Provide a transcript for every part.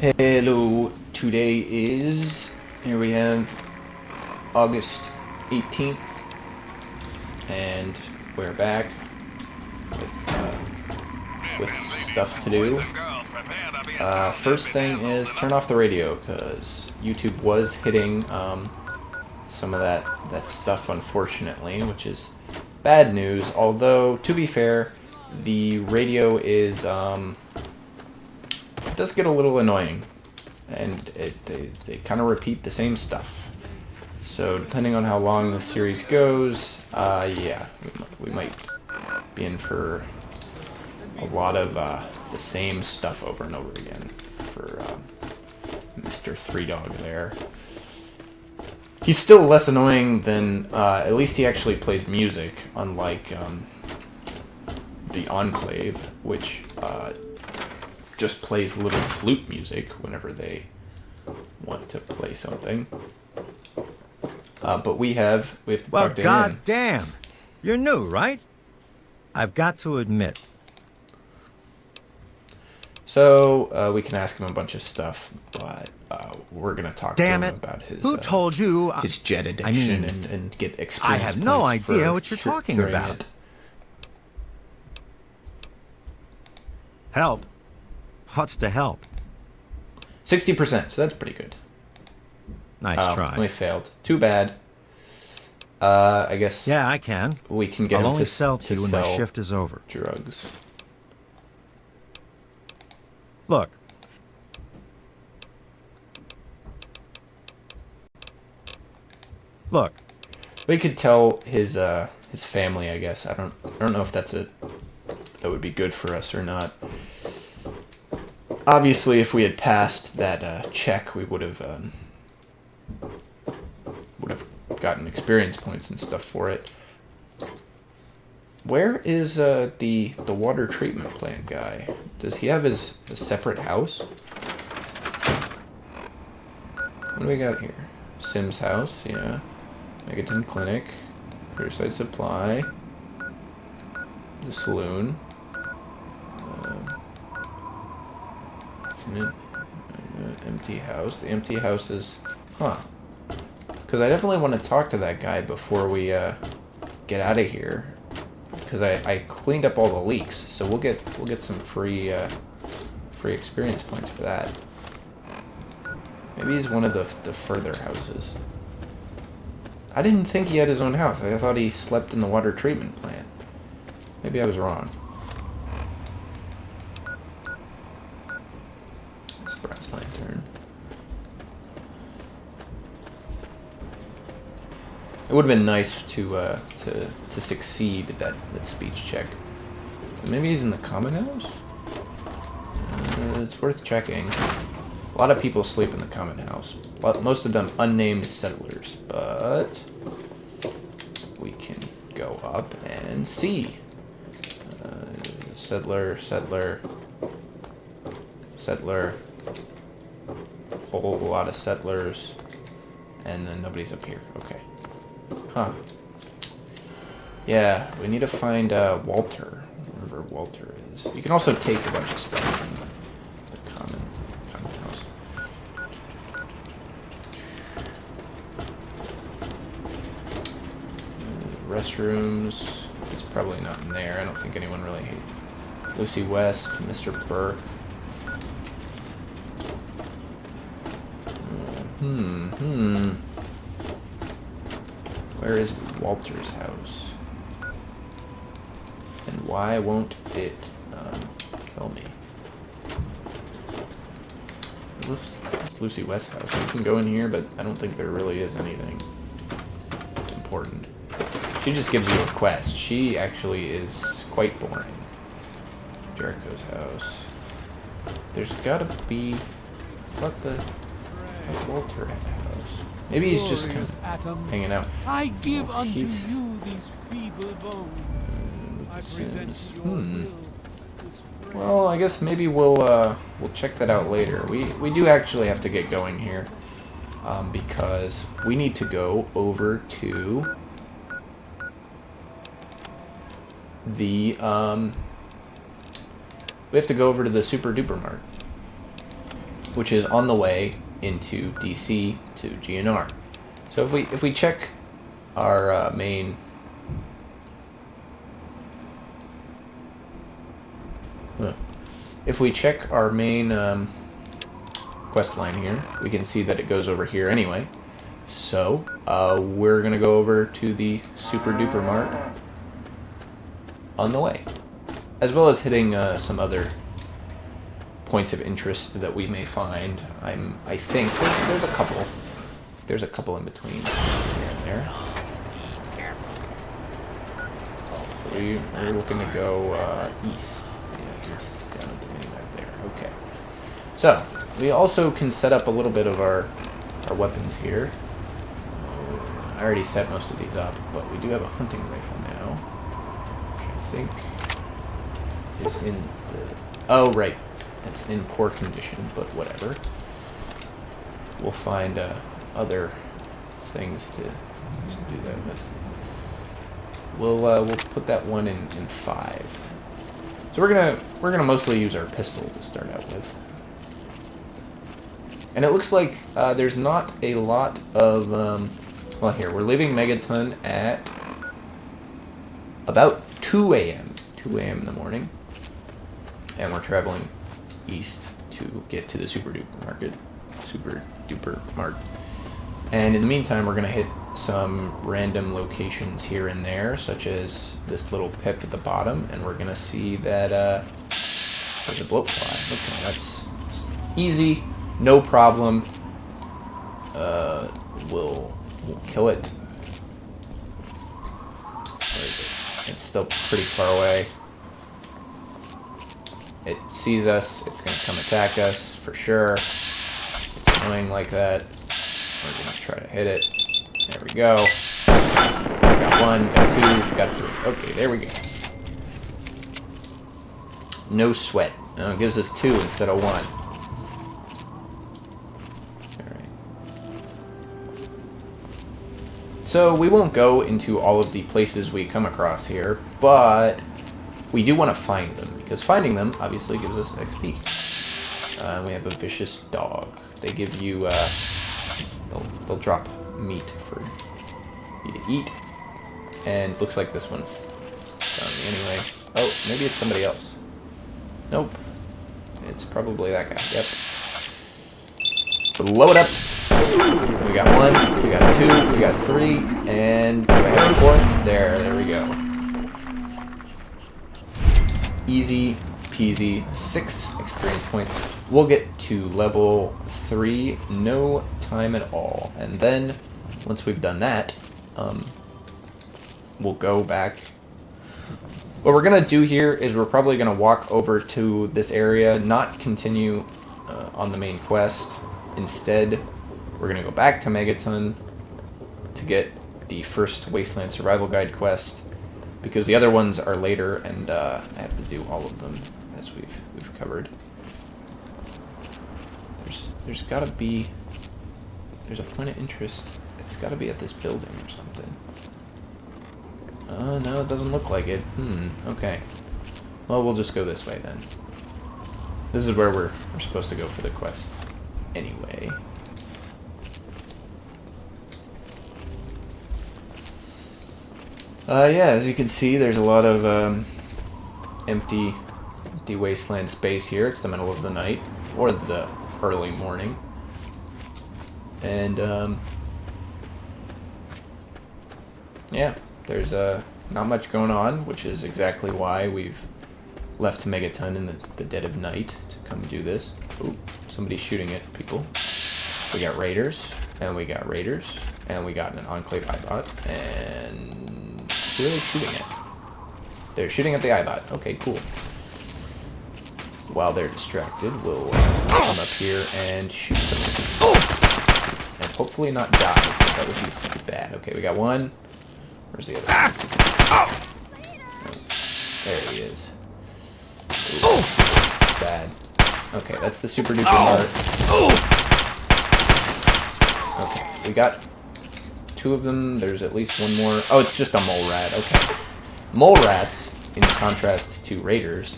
Hello, today is, here we have August 18th, and we're back with stuff to do. First thing is turn off the radio, because YouTube was hitting some of that stuff, unfortunately, which is bad news, although, to be fair, the radio is, it does get a little annoying, and they kind of repeat the same stuff. So depending on how long the series goes, yeah, we might be in for a lot of the same stuff over and over again for Mr. Three Dog there. He's still less annoying than, at least he actually plays music, unlike the Enclave, which just plays little flute music whenever they want to play something. But we have to talk to him. Well, goddamn, you're new, right? I've got to admit. So we can ask him a bunch of stuff, but we're gonna talk to him about his. Who told you? His jet addiction and get experience. I have no points idea for what you're talking about. it. Help? What's to help? 60%, so that's pretty good. Nice try. We failed. Too bad. I guess. Yeah, I can. We can get I'll him only to sell to you when my sell shift is over. drugs. Look. Look. We could tell his family, I guess. I don't know if that would be good for us or not. Obviously, if we had passed that check, we would have gotten experience points and stuff for it. Where is the water treatment plant guy? Does he have his separate house? What do we got here? Sim's house, yeah. Megaton Clinic, Curbside Supply, the saloon. Empty house. The empty house is, because I definitely want to talk to that guy before we get out of here. Because I cleaned up all the leaks, so we'll get some free experience points for that. Maybe he's one of the further houses. I didn't think he had his own house. I thought he slept in the water treatment plant. Maybe I was wrong. Brass lantern. It would have been nice to succeed that speech check. Maybe he's in the common house? It's worth checking. A lot of people sleep in the common house. Most of them unnamed settlers, but we can go up and see. Settler. Whole lot of settlers, and then nobody's up here. Okay. Huh. Yeah, we need to find Walter, wherever Walter is. You can also take a bunch of stuff from the common house. Restrooms. He's probably not in there. I don't think anyone really hates Lucy West, Mr. Burke. Where is Walter's house? And why won't it tell me? It's Lucy West's house. We can go in here, but I don't think there really is anything important. She just gives you a quest. She actually is quite boring. Jericho's house. There's gotta be... Walter at the house. Maybe he's just kind of hanging out. I give unto you these feeble bones. I present your will. Well, I guess maybe we'll check that out later. We do actually have to get going here, because we need to go over to the we have to go over to the Super Duper Mart. which is on the way into DC to GNR. So if we check our main if we check our main quest line here, we can see that it goes over here anyway. So we're gonna go over to the Super Duper Mart on the way, as well as hitting some other points of interest that we may find. I think there's a couple. There's a couple in between here and there. We're looking to go east. Yeah, east down at the mini-map there. Okay. So we also can set up a little bit of our weapons here. I already set most of these up, but we do have a hunting rifle now, which I think is in the... Oh, right. It's in poor condition, but whatever. We'll find other things to do that with. We'll put that one in 5. So we're gonna mostly use our pistol to start out with. And it looks like there's not a lot of well, here we're leaving Megaton at about 2 a.m. 2 a.m. in the morning, and we're traveling east to get to the Super Duper Mart. And in the meantime, we're gonna hit some random locations here and there, such as this little pip at the bottom, and we're gonna see that there's a bloatfly. Okay, that's easy, no problem. We'll kill it. Where is it? It's still pretty far away. It sees us, it's gonna come attack us for sure. It's annoying like that. We're gonna try to hit it. There we go. Got 1, got 2, got 3. Okay, there we go. No sweat. Now it gives us 2 instead of 1. So we won't go into all of the places we come across here, but we do want to find them, because finding them obviously gives us XP. We have a vicious dog. They give you, they'll drop meat for you to eat, and looks like this one found me anyway. Oh, maybe it's somebody else. Nope. It's probably that guy. Yep. Blow it up. We got 1, we got 2, we got 3, and do I have a 4th? There we go. Easy peasy. 6 experience points. We'll get to level 3, no time at all. And then, once we've done that, we'll go back. What we're gonna do here is we're probably gonna walk over to this area, not continue on the main quest. Instead, we're going to go back to Megaton to get the first Wasteland Survival Guide quest, because the other ones are later, and I have to do all of them, as we've covered. There's got to be... There's a point of interest. It's got to be at this building or something. No, it doesn't look like it. Okay. Well, we'll just go this way, then. This is where we're supposed to go for the quest. Anyway. Yeah, as you can see, there's a lot of empty wasteland space here. It's the middle of the night, or the early morning. And, yeah, there's not much going on, which is exactly why we've left Megaton in the dead of night to come do this. Ooh, somebody's shooting at people. We got raiders, and we got raiders, and we got an Enclave Eyebot, and who are they shooting at? They're shooting at the Eyebot. Okay, cool. While they're distracted, we'll come up here and shoot something. And hopefully not die, because that would be bad. Okay, we got 1. Where's the other one? Oh, there he is. Ooh, bad. Okay, that's the Super Duper Mart. Okay, we got 2 of them. There's at least 1 more. Oh, it's just a mole rat. Okay. Mole rats, in contrast to raiders,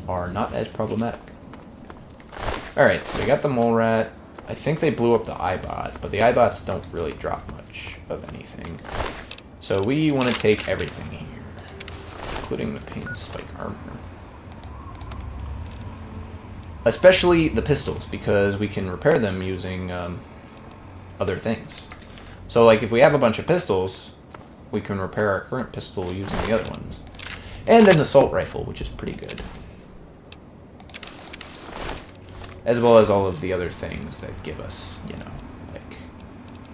are not as problematic. Alright, so we got the mole rat. I think they blew up the eyebot, but the eyebots don't really drop much of anything. So we want to take everything here, including the paint spike armor. Especially the pistols, because we can repair them using other things. So like if we have a bunch of pistols, we can repair our current pistol using the other ones. And an assault rifle, which is pretty good. As well as all of the other things that give us, you know, like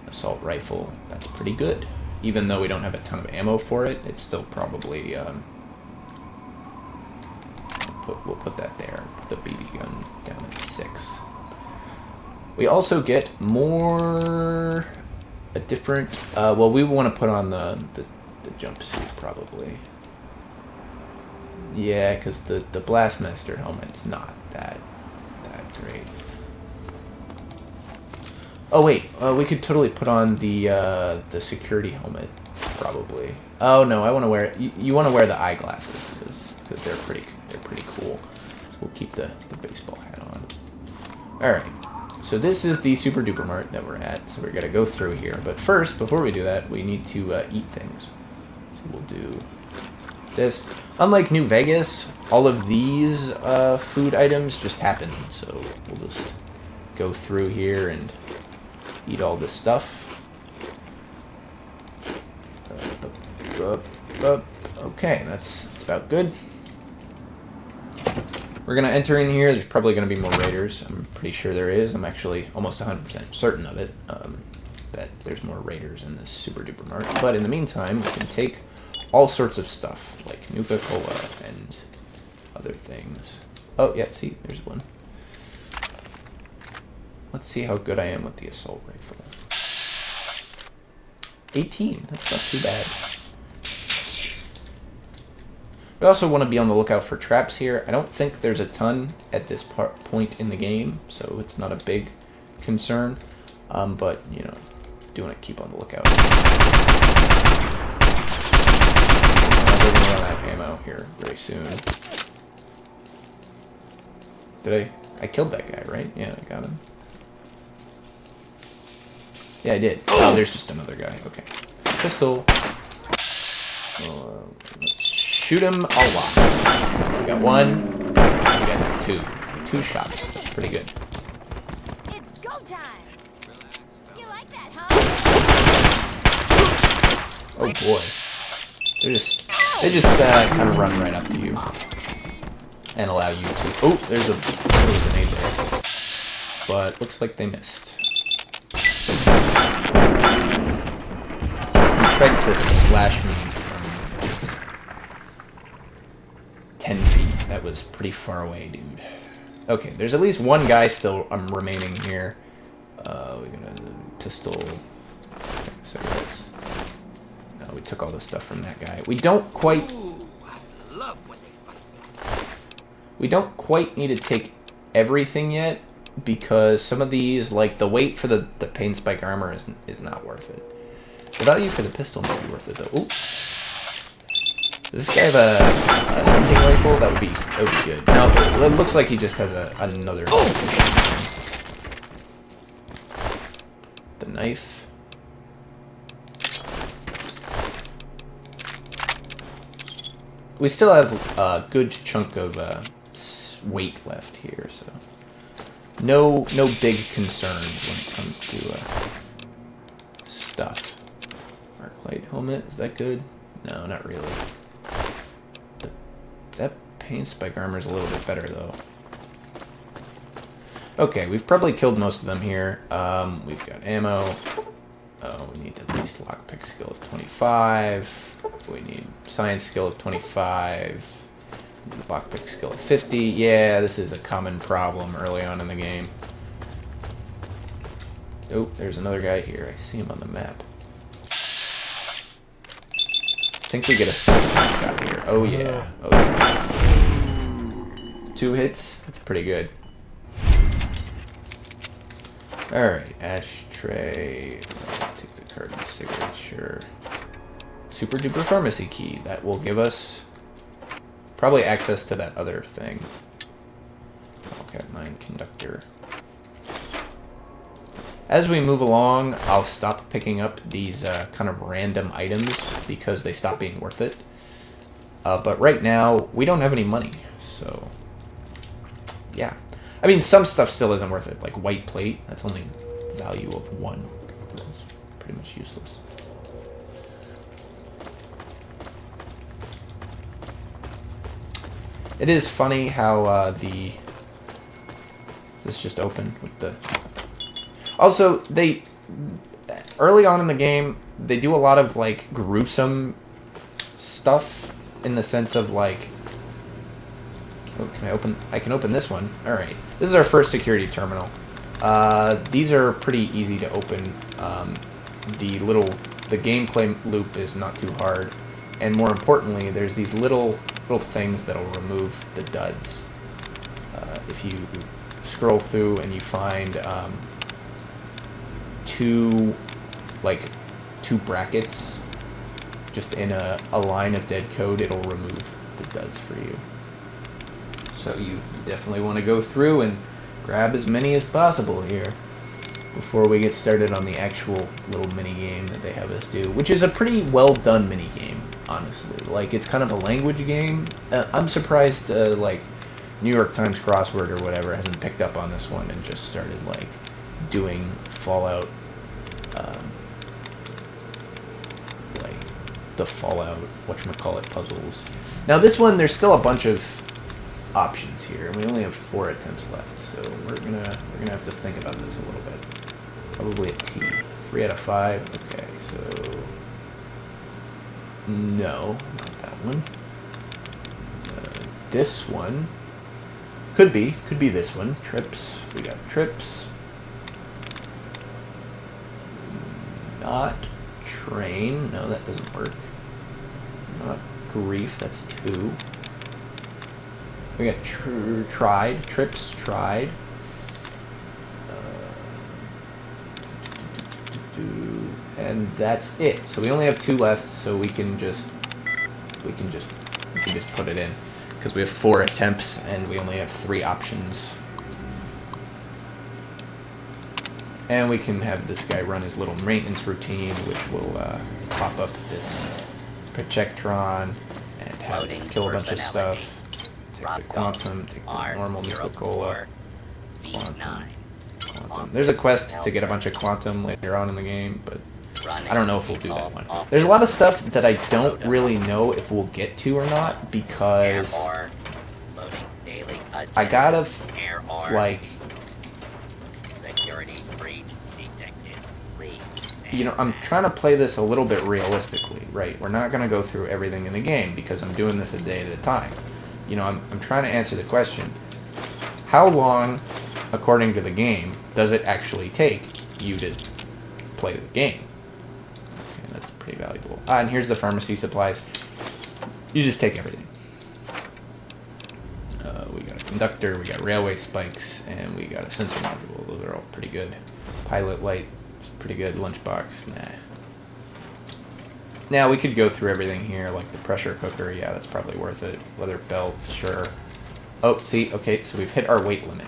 assault rifle, that's pretty good. Even though we don't have a ton of ammo for it, it's still probably, we'll put that there, the BB gun down at 6. We also get more, a different, well, we want to put on the jumpsuit probably. Yeah, because the Blastmaster helmet's not that great. Oh wait, we could totally put on the security helmet, probably. Oh no, I want to wear, you want to wear the eyeglasses, because they're pretty cool. So we'll keep the baseball hat on. Alright, so this is the Super Duper Mart that we're at, so we're gonna go through here. But first, before we do that, we need to eat things. So we'll do this. Unlike New Vegas, all of these food items just happen, so we'll just go through here and eat all this stuff. Okay, that's about good. We're gonna enter in here. There's probably gonna be more raiders. I'm pretty sure there is. I'm actually almost 100% certain of it, that there's more raiders in this Super Duper Mart. But in the meantime, we can take all sorts of stuff, like Nuka-Cola and other things. Oh, yeah, see, there's one. Let's see how good I am with the assault rifle. 18, that's not too bad. We also want to be on the lookout for traps here. I don't think there's a ton at this point in the game, so it's not a big concern. But, you know, do want to keep on the lookout. We're going to run out of ammo here very soon. Did I killed that guy, right? Yeah, I got him. Yeah, I did. Oh, there's just another guy. Okay. Pistol. Let's shoot him a lot. We got one. We got two. 2 shots. That's pretty good. It's go time. You like that, huh? Oh boy. They just kind of run right up to you and allow you to. Oh, there's a little grenade there, but looks like they missed. He tried to slash me from 10 feet. That was pretty far away, dude. Okay, there's at least one guy still remaining here. We got a pistol. Cigarettes. No, we took all the stuff from that guy. We don't quite need to take everything yet, because some of these, like the weight for the paint spike armor is not worth it. The value for the pistol might be worth it though. Ooh. Does this guy have a hunting rifle? That would be good. No, it looks like he just has another. The knife. We still have a good chunk of weight left here, so no big concerns when it comes to stuff. Arclight helmet, is that good? No, not really. That paint spike armor is a little bit better though. Okay, we've probably killed most of them here. We've got ammo. Oh, we need at least lockpick skill of 25. We need science skill of 25. Lockpick skill of 50. Yeah, this is a common problem early on in the game. Oh, there's another guy here. I see him on the map. I think we get a sneak attack shot here. Oh yeah. Oh yeah. 2 hits. That's pretty good. Alright, ashtray. Take the carton of cigarettes, sure. Super duper pharmacy key. That will give us probably access to that other thing. Okay, mine conductor. As we move along, I'll stop picking up these kind of random items because they stop being worth it. But right now, we don't have any money, so yeah. I mean, some stuff still isn't worth it, like white plate. That's only value of 1. It's pretty much useless. It is funny how the... Is this just open with the... Also, they... Early on in the game, they do a lot of, like, gruesome stuff in the sense of, like... Oh, can I open... I can open this one. Alright. This is our first security terminal. These are pretty easy to open. The gameplay loop is not too hard. And more importantly, there's these little things that'll remove the duds. If you scroll through and you find two brackets just in a line of dead code, it'll remove the duds for you. So you definitely want to go through and grab as many as possible here before we get started on the actual little mini game that they have us do, which is a pretty well done mini game, honestly. Like, it's kind of a language game. I'm surprised like New York Times crossword or whatever hasn't picked up on this one and just started like doing Fallout, like the Fallout whatchamacallit puzzles. Now this one, there's still a bunch of options here, and we only have 4 attempts left, so we're gonna have to think about this a little bit. Probably a T. 3 out of 5. Okay, so no, not that one. This one could be this one. Trips. We got trips. Not train. No, that doesn't work. Not grief. That's 2. We got tried. Trips. Tried. And that's it. So we only have 2 left. So we can just put it in because we have 4 attempts and we only have 3 options. And we can have this guy run his little maintenance routine, which will pop up this projectron and have it kill a bunch of stuff. Take the quantum, take the normal Nuka-Cola, quantum. There's a quest to get a bunch of quantum later on in the game, but I don't know if we'll do that one. There's a lot of stuff that I don't really know if we'll get to or not, because I gotta, like, you know, I'm trying to play this a little bit realistically, right? We're not going to go through everything in the game because I'm doing this a day at a time. You know, I'm trying to answer the question, how long, according to the game, does it actually take you to play the game? Okay, that's pretty valuable. And here's the pharmacy supplies. You just take everything. We got a conductor, we got railway spikes, and we got a sensor module. Those are all pretty good. Pilot light. Pretty good. Lunchbox, nah. Now we could go through everything here, like the pressure cooker. Yeah, that's probably worth it. Leather belt, sure. Oh, see, okay, so we've hit our weight limit.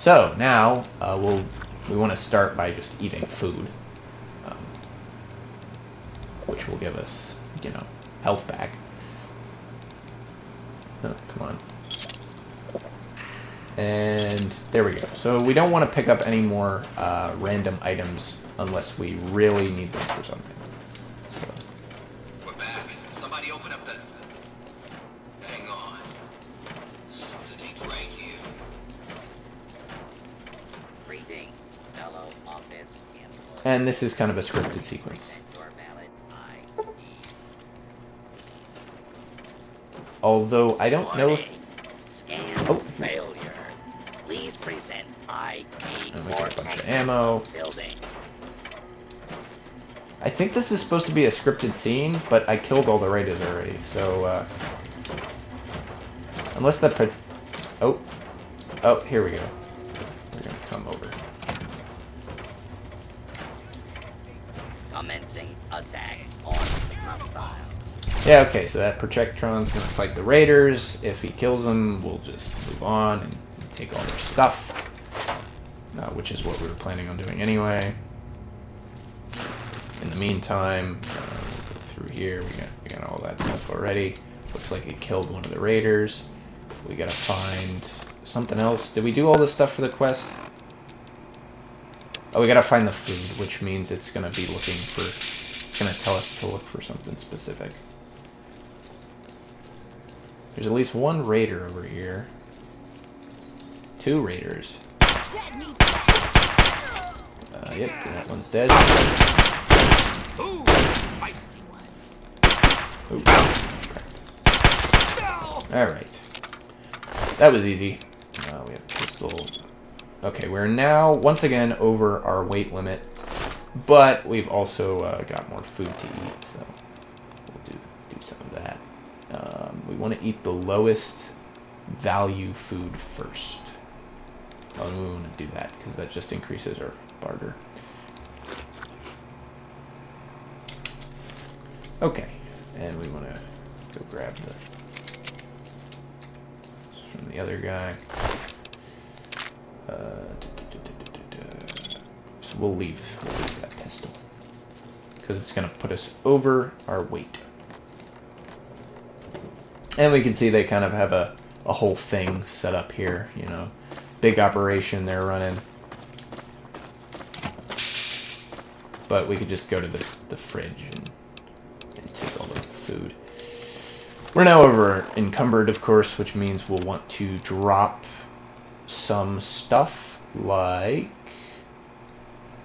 So now we want to start by just eating food, which will give us, you know, health back. Oh, come on. And there we go. So we don't want to pick up any more random items unless we really need them for something. So. We're back. Somebody open up the... Hang on. Something's right here. Greetings, fellow office employees. And this is kind of a scripted sequence. Although I don't know if... Scan failure. Please present ID And we or got a bunch of ammo. building. I think this is supposed to be a scripted scene, but I killed all the raiders already, so, unless the Oh, here we go. We're gonna come over. Commencing attack on hostile. Yeah, okay, so that Projectron's gonna fight the raiders. If he kills them, we'll just move on and take all their stuff. which is what we were planning on doing anyway. In the meantime, we'll go through here. We got all that stuff already. Looks like it killed one of the raiders. We gotta find something else. Did we do all this stuff for the quest? Oh, we gotta find the food, which means it's gonna be looking for... It's gonna tell us to look for something specific. There's at least one raider over here. 2 raiders. Dead meat. Yep, that one's dead. Ooh, feisty one. Ooh, alright. That was easy. We have pistol. Okay, we're now, once again, over our weight limit. But we've also got more food to eat, so we'll do some of that. We want to eat the lowest value food first. Oh, we want to do that, because that just increases our barter. Okay, and we want to go grab the... from the other guy. So we'll leave that pistol, because it's going to put us over our weight. And we can see they kind of have a whole thing set up here, you know. Big operation they're running. But we could just go to the fridge and take all the food. We're now over encumbered, of course, which means we'll want to drop some stuff like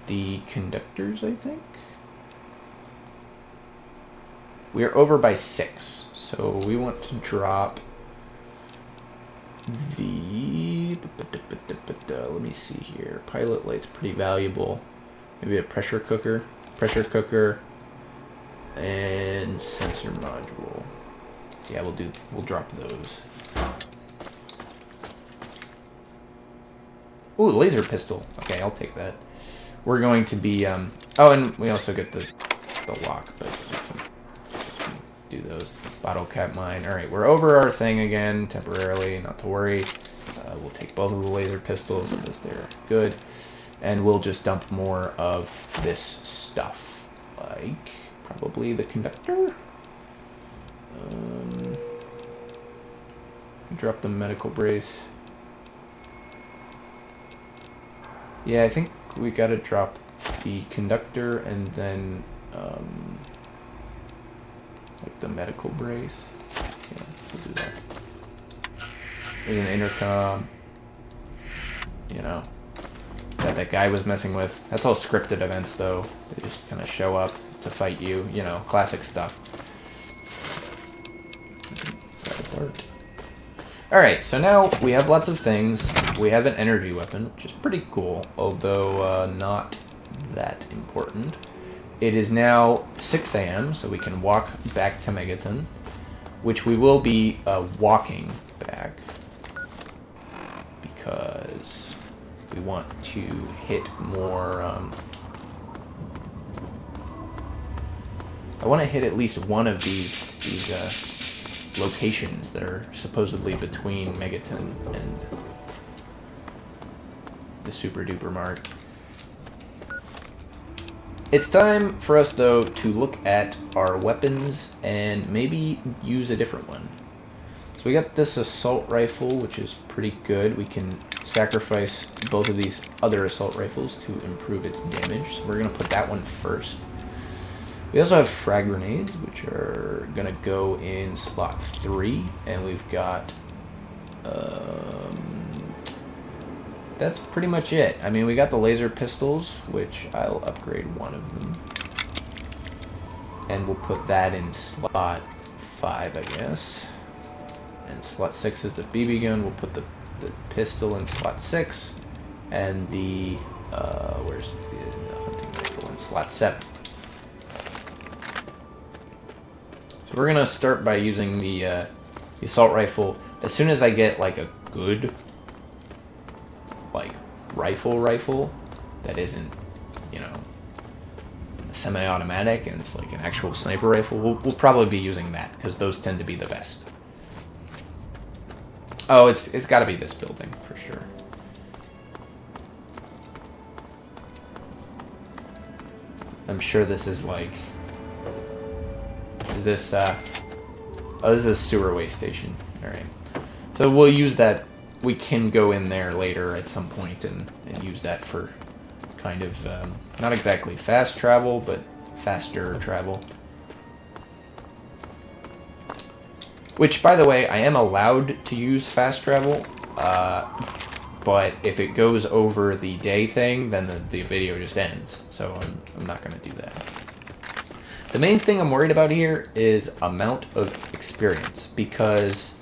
the conductors, I think. We are over by 6, so we want to drop the... let me see here. Pilot light's pretty valuable. Maybe a pressure cooker, and sensor module. Yeah, we'll drop those. Ooh, laser pistol. Okay, I'll take that. We're going to be oh, and we also get the lock, but we can do those. Bottle cap mine. All right, we're over our thing again temporarily. Not to worry. We'll take both of the laser pistols because they're good, and we'll just dump more of this stuff, like probably the conductor. Drop the medical brace. Yeah, I think we gotta drop the conductor and then like the medical brace. Yeah, we'll do that. There's an intercom. You know, that guy was messing with. That's all scripted events, though. They just kind of show up to fight you. You know, classic stuff. Alright, so now we have lots of things. We have an energy weapon, which is pretty cool, although not that important. It is now 6 a.m., so we can walk back to Megaton, which we will be walking back because we want to hit more... I want to hit at least one of these locations that are supposedly between Megaton and the Super Duper Mart. It's time for us, though, to look at our weapons and maybe use a different one. So we got this assault rifle, which is pretty good. We can sacrifice both of these other assault rifles to improve its damage. So we're going to put that one first. We also have frag grenades, which are going to go in slot 3. And we've got... that's pretty much it. I mean, we got the laser pistols, which I'll upgrade one of them. And we'll put that in slot 5, I guess. And slot 6 is the BB gun. We'll put the pistol in slot 6. And the, where's the hunting rifle in slot 7. So we're going to start by using the assault rifle. As soon as I get, like, a good... like rifle that isn't, you know, semi-automatic and it's like an actual sniper rifle, we'll probably be using that because those tend to be the best. Oh, it's got to be this building for sure. I'm sure this is like... Is this, oh, this is a sewer waste station. Alright. So we'll use that. We can go in there later at some point and use that for kind of, not exactly fast travel, but faster travel. Which, by the way, I am allowed to use fast travel, but if it goes over the day thing, then the video just ends. So I'm not going to do that. The main thing I'm worried about here is amount of experience, because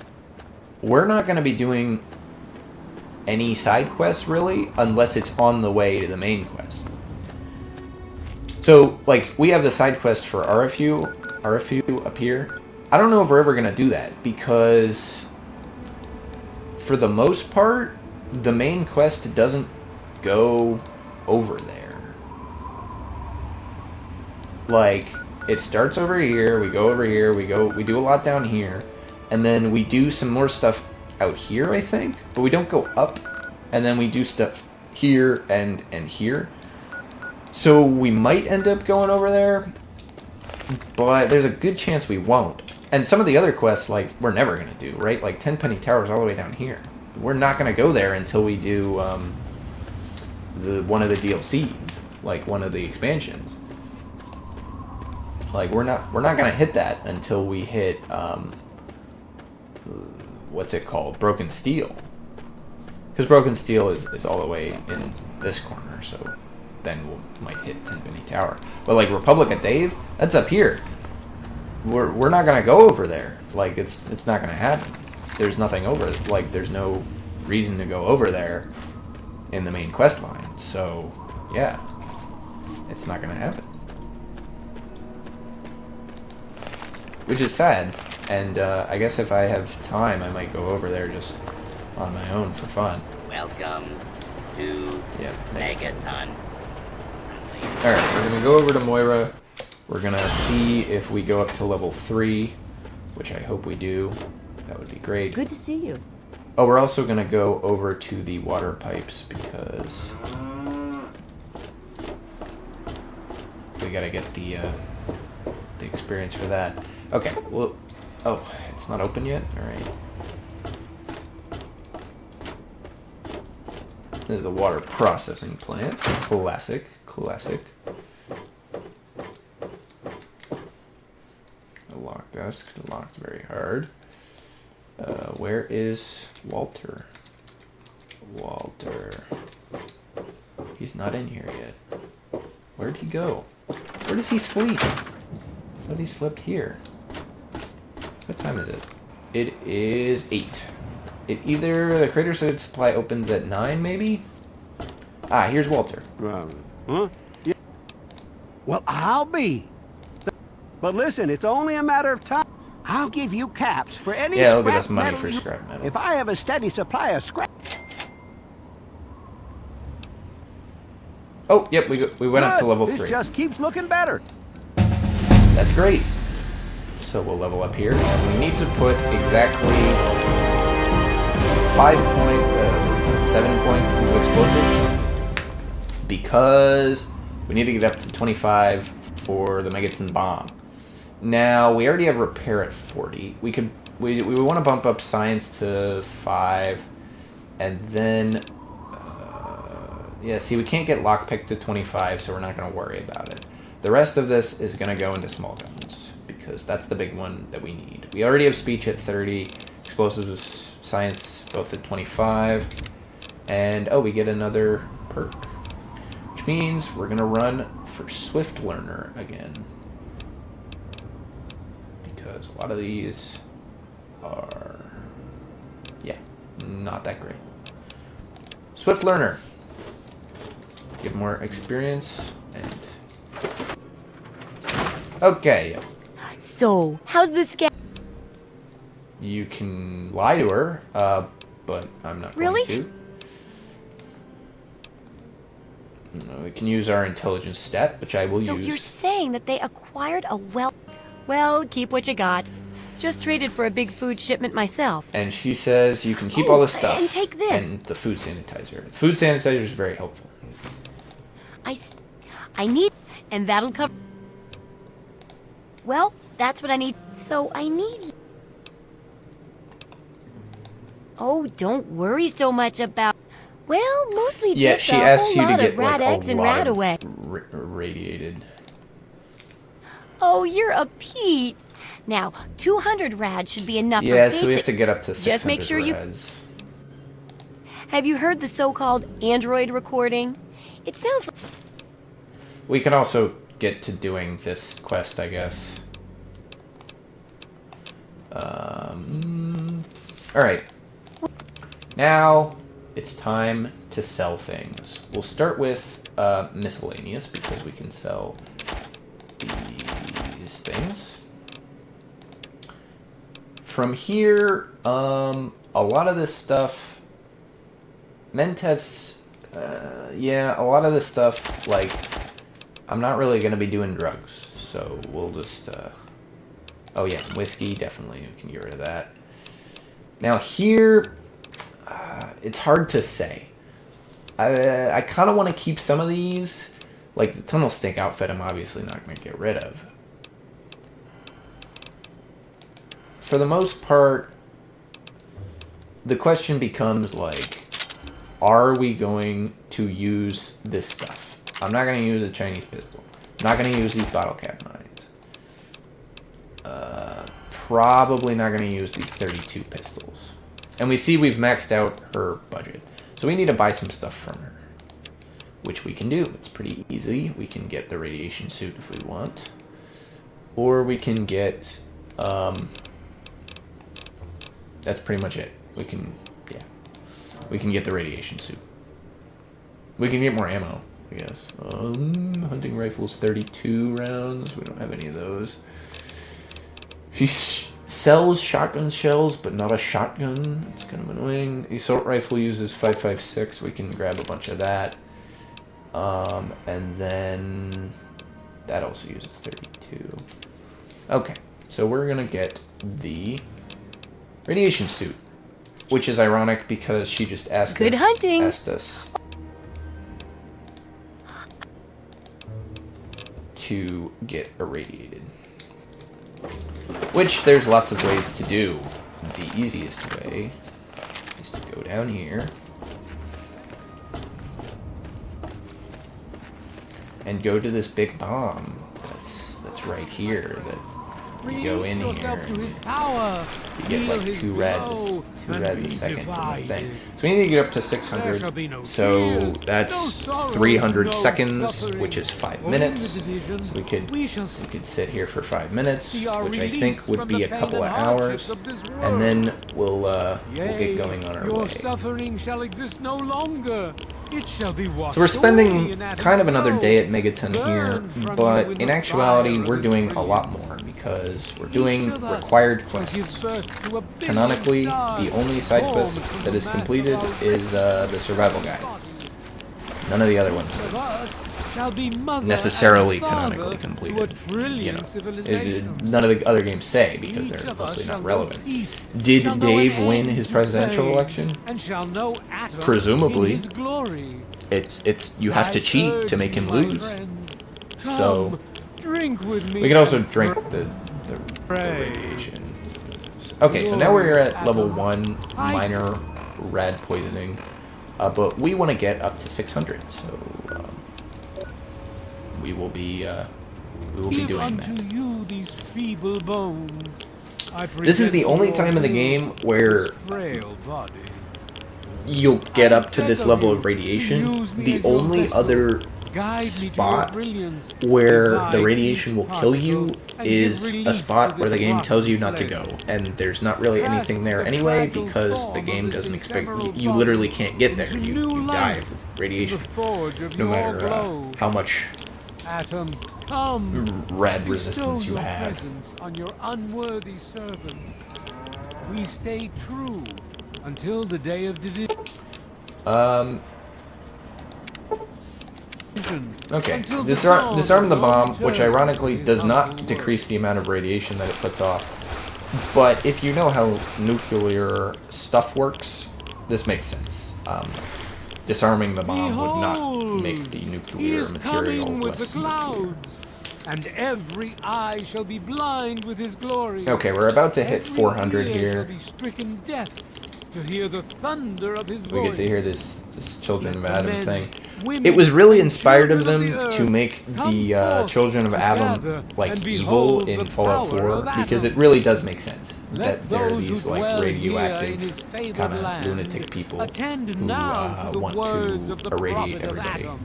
we're not going to be doing any side quests, really, unless it's on the way to the main quest. So, like, we have the side quest for RFU up here. I don't know if we're ever going to do that, because for the most part, the main quest doesn't go over there. Like, it starts over here, we go over here, we do a lot down here, and then we do some more stuff out here, I think, but we don't go up, and then we do stuff here and here. So we might end up going over there, but there's a good chance we won't. And some of the other quests, like, we're never going to do, right? Like, Tenpenny Tower's all the way down here. We're not going to go there until we do one of the DLCs, like one of the expansions. Like, we're not going to hit that until we hit, what's it called? Broken Steel. Because Broken Steel is all the way in this corner, so then we might hit Tenpenny Tower. But, like, Republic of Dave, that's up here. We're not going to go over there. Like, it's not going to happen. There's nothing over, like, there's no reason to go over there in the main quest line. So, yeah, it's not going to happen. Which is sad, and I guess if I have time, I might go over there just on my own for fun. Welcome to Megaton. Alright, we're going to go over to Moira. We're going to see if we go up to level 3, which I hope we do. That would be great. Good to see you. Oh, we're also going to go over to the water pipes because we got to get the experience for that. Okay, well, oh, it's not open yet? Alright. This is the water processing plant. Classic. A lock desk. Locked very hard. Where is Walter? He's not in here yet. Where'd he go? Where does he sleep? I thought he slept here. What time is it? It is 8. Either the Crater Supply opens at 9, maybe? Ah, here's Walter. Huh? Yeah. Well, I'll be. But listen, it's only a matter of time. I'll give you caps for any Yeah, they'll scrap give us money metal for you- scrap metal. If I have a steady supply of scrap... Oh, yep, we went up to Good. level This 3. just keeps looking better. That's great. So we'll level up here. And we need to put exactly 7 points into explosives because we need to get up to 25 for the Megaton bomb. Now we already have repair at 40. We want to bump up science to 5, and then yeah. See, we can't get lockpick to 25, so we're not going to worry about it. The rest of this is going to go into small guns because that's the big one that we need. We already have speech at 30, explosives, science both at 25, and oh, we get another perk, which means we're going to run for Swift Learner again. Because a lot of these are, yeah, not that great. Swift Learner. Give more experience and... Okay. So, how's this guy? You can lie to her, but I'm not Really? going to. No, we can use our intelligence stat, which I will So use. you're saying that they acquired a Well, keep what you got. Just traded for a big food shipment myself. And she says you can keep all this stuff. and take this. And the food sanitizer. The food sanitizer is very helpful. I need... and that'll cover... Well, that's what I need. So I need... Oh, don't worry so much about... Well, mostly Yeah, just she a asks whole you to lot get of rad like eggs a and lot rad of away. radiated. Oh, you're a Pete. Now, 200 rad should be enough Yeah, for basic... so we have to get up to 600 Just make sure you... rads. Have you heard the so-called Android recording? It sounds like... We can also get to doing this quest, I guess. Alright. Now, it's time to sell things. We'll start with miscellaneous, because we can sell these things. From here, a lot of this stuff... Mentats... yeah, a lot of this stuff, like... I'm not really going to be doing drugs, so we'll just... Oh yeah, whiskey, definitely, we can get rid of that. Now here, it's hard to say. I kind of want to keep some of these. Like the tunnel stink outfit, I'm obviously not going to get rid of. For the most part, the question becomes like, are we going to use this stuff? I'm not going to use a Chinese pistol. I'm not going to use these bottle cap mines. Probably not going to use these 32 pistols. And we see we've maxed out her budget. So we need to buy some stuff from her. Which we can do. It's pretty easy. We can get the radiation suit if we want. Or we can get... that's pretty much it. We can... Yeah. We can get the radiation suit. We can get more ammo, I guess. Hunting rifles, 32 rounds. We don't have any of those. She sells shotgun shells, but not a shotgun. It's kind of annoying. The assault rifle uses 5.56. We can grab a bunch of that. And then that also uses 32. Okay, so we're gonna get the radiation suit, which is ironic because she just asked us to get irradiated. Which there's lots of ways to do. The easiest way is to go down here and go to this big bomb that's right here. That you go in here and you get like 2 rads a second from the thing. So we need to get up to 600. So that's 300 seconds, which is 5 minutes. So we could sit here for 5 minutes, which I think would be a couple of hours, and then we'll get going on our way. Suffering shall exist no longer. It shall be washed. So we're spending kind of another day at Megaton here, but in actuality we're doing a lot more because we're doing required quests. Canonically, the only side quest that is completed is the survival guide. None of the other ones are necessarily canonically completed. You know, none of the other games say because they're mostly not relevant. Did Dave win his presidential election? Presumably. It's you have to cheat to make him lose. So we can also drink the radiation. Okay, so now we're at level 1, minor rad poisoning, but we want to get up to 600. So we will be doing that. This is the only time in the game where you'll get up to this level of radiation. The only other spot where the radiation will kill you is a spot where the game tells you not to go, and there's not really anything there anyway because the game doesn't expect you literally can't get there. You die of radiation no matter how much rad resistance you have. On your unworthy servant, we stay true until the day of division. Okay, disarm the bomb, which ironically does not decrease the amount of radiation that it puts off. But if you know how nuclear stuff works, this makes sense. disarming the bomb would not Behold, make the he nuclear is material coming with the less nuclear. clouds, and every eye shall be blind with his glory. Okay, we're about to hit Every 400 ear here. shall be stricken deaf to hear the thunder of his We voice. get to hear this Children of Let the Adam men, thing. women, It was really and inspired of children them the to earth make come the forth Children of Adam together like and evil behold in the Fallout power 4 of because Adam. it really does make sense Let that there are those who these like dwell here in his radioactive favored kind of land lunatic people attend who now to the want words to of the irradiate prophet of everybody. Adam.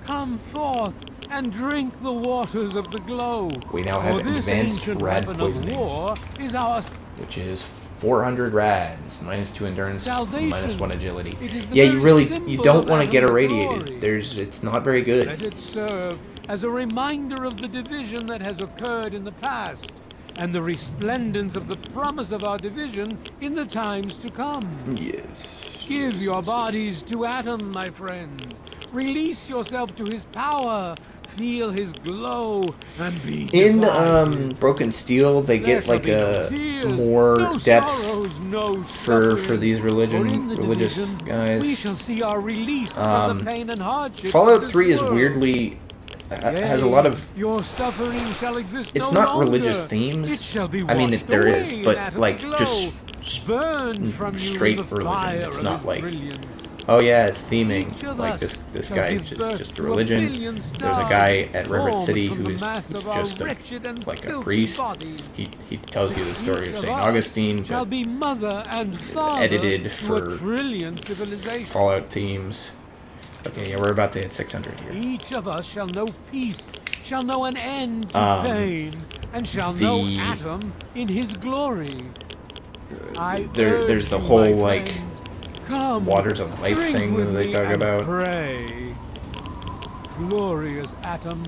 Come forth and drink the waters of the glow. We now For have this advanced ancient rad weapon poisoning, of war is our which is 400 rads, -2 endurance, salvation. -1 agility. It is the Yeah, very you symbol don't of want to get Adam's irradiated. glory. It's not very good. Let it serve as a reminder of the division that has occurred in the past, and the resplendence of the promise of our division in the times to come. Yes. Give your bodies to Adam, my friend. Release yourself to his power. Feel his glow and be In divided. Broken Steel, they There get shall like be no a tears, more no depth sorrows, no for suffering. these For in the religious division, guys. we shall see our release from the pain and hardship. Fallout 3 is weirdly has a lot of. Your suffering shall exist It's no not religious longer. themes. It shall be I mean, washed there is, away in but Adam's like glow. just Burn from you straight in the religion. fire It's of not his like, brilliance. oh yeah, it's theming Each of like us this shall guy give is birth just a to religion. billion There's a stars guy at River formed City from who the is mass of our just wretched and like a filthy priest. bodies. He tells you the story Each of of St. us Augustine, shall but be mother and father edited to for a trillion civilizations. Fallout themes. Okay, yeah, we're about to hit 600 here. Each of us shall know peace, shall know an end to pain, and shall know Adam in his glory. There's the urge you, whole my like friends, come, waters of life drink thing with that they me talk and about. Pray. Glorious Atom,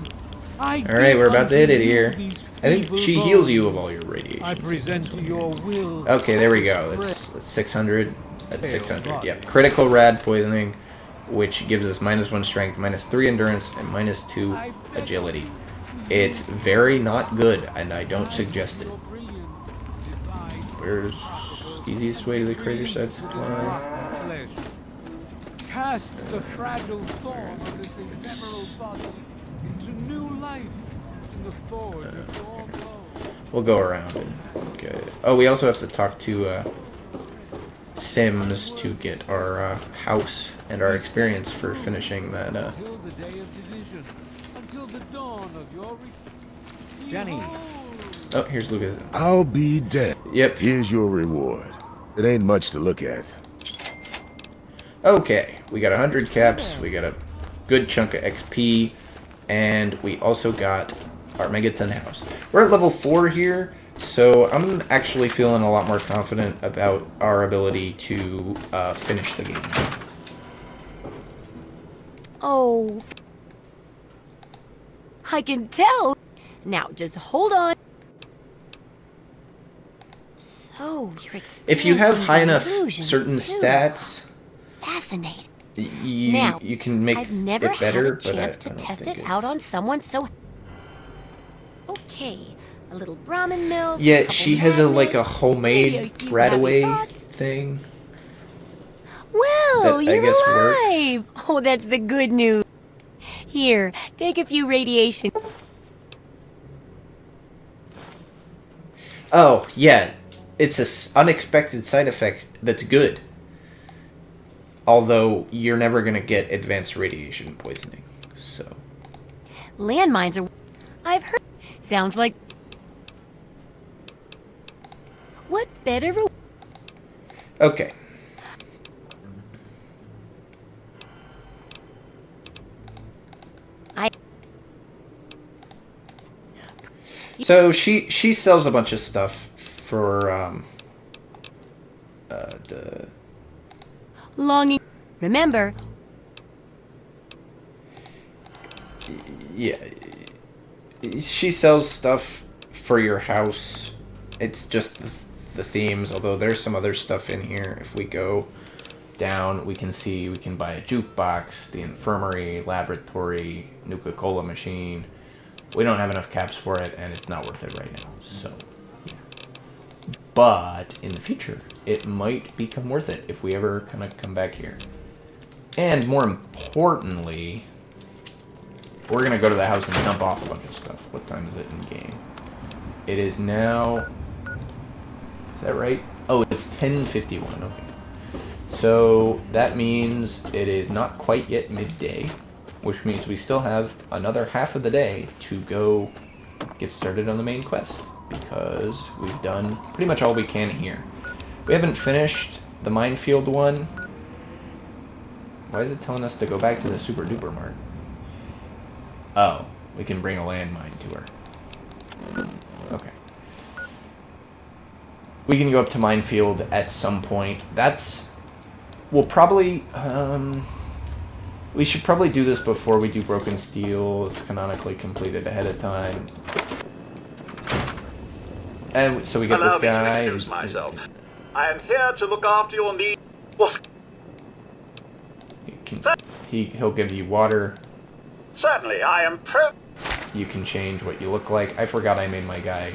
All right, we're about to hit it here. I think she heals you of all your radiation. I present to your will. Okay, there we go. That's 600. That's 600. Yep. Critical rad poisoning, which gives us -1 strength, -3 endurance, and -2 agility. It's very not good, and I don't suggest it. Where's easiest way to the crater site? Cast the fragile form of this ephemeral body into new life in the forge of your glow. We'll go around and get it. Oh, we also have to talk to Sims to get our house and our experience for finishing that. Until the day of division, until the dawn of your Jenny. Oh, here's Lucas. I'll be dead. Yep. Here's your reward. It ain't much to look at. Okay, we got 100 caps, we got a good chunk of XP, and we also got our Megaton house. We're at level 4 here, so I'm actually feeling a lot more confident about our ability to finish the game. Oh. I can tell. Now, just hold on. So, you're If you have experiencing high enough illusions, certain too. stats, Fascinating. you you can make I've never it better, had a chance but to I don't test think it out on someone so... Okay, a little Brahmin milk. Yeah, couple she has a magnets, like a maybe homemade a few Radaway happy thoughts. thing. Well, that I you're guess works. alive. Oh, that's the good news. Here, take a few radiation. Oh, yeah. It's a unexpected side effect that's good. Although, you're never going to get advanced radiation poisoning. So. Landmines are... I've heard... Sounds like... What better... Okay. So, she sells a bunch of stuff for, the... Longing... Remember... Yeah. She sells stuff for your house. It's just the themes, although there's some other stuff in here. If we go down, we can see we can buy a jukebox, the infirmary, laboratory, Nuka-Cola machine. We don't have enough caps for it, and it's not worth it right now. So, yeah. But in the future, it might become worth it if we ever kind of come back here. And more importantly, we're going to go to the house and dump off a bunch of stuff. What time is it in game? It is now... Is that right? Oh, it's 10:51. Okay. So that means it is not quite yet midday, which means we still have another half of the day to go get started on the main quest, because we've done pretty much all we can here. We haven't finished the minefield one. Why is it telling us to go back to the Super Duper Mart? Oh, we can bring a landmine to her. Okay. We can go up to minefield at some point. We'll probably, we should probably do this before we do Broken Steel. It's canonically completed ahead of time. And so we get Allow this guy. me to introduce myself. I am here to look after your needs. What? He'll give you water. Certainly, I am You can change what you look like. I forgot I made my guy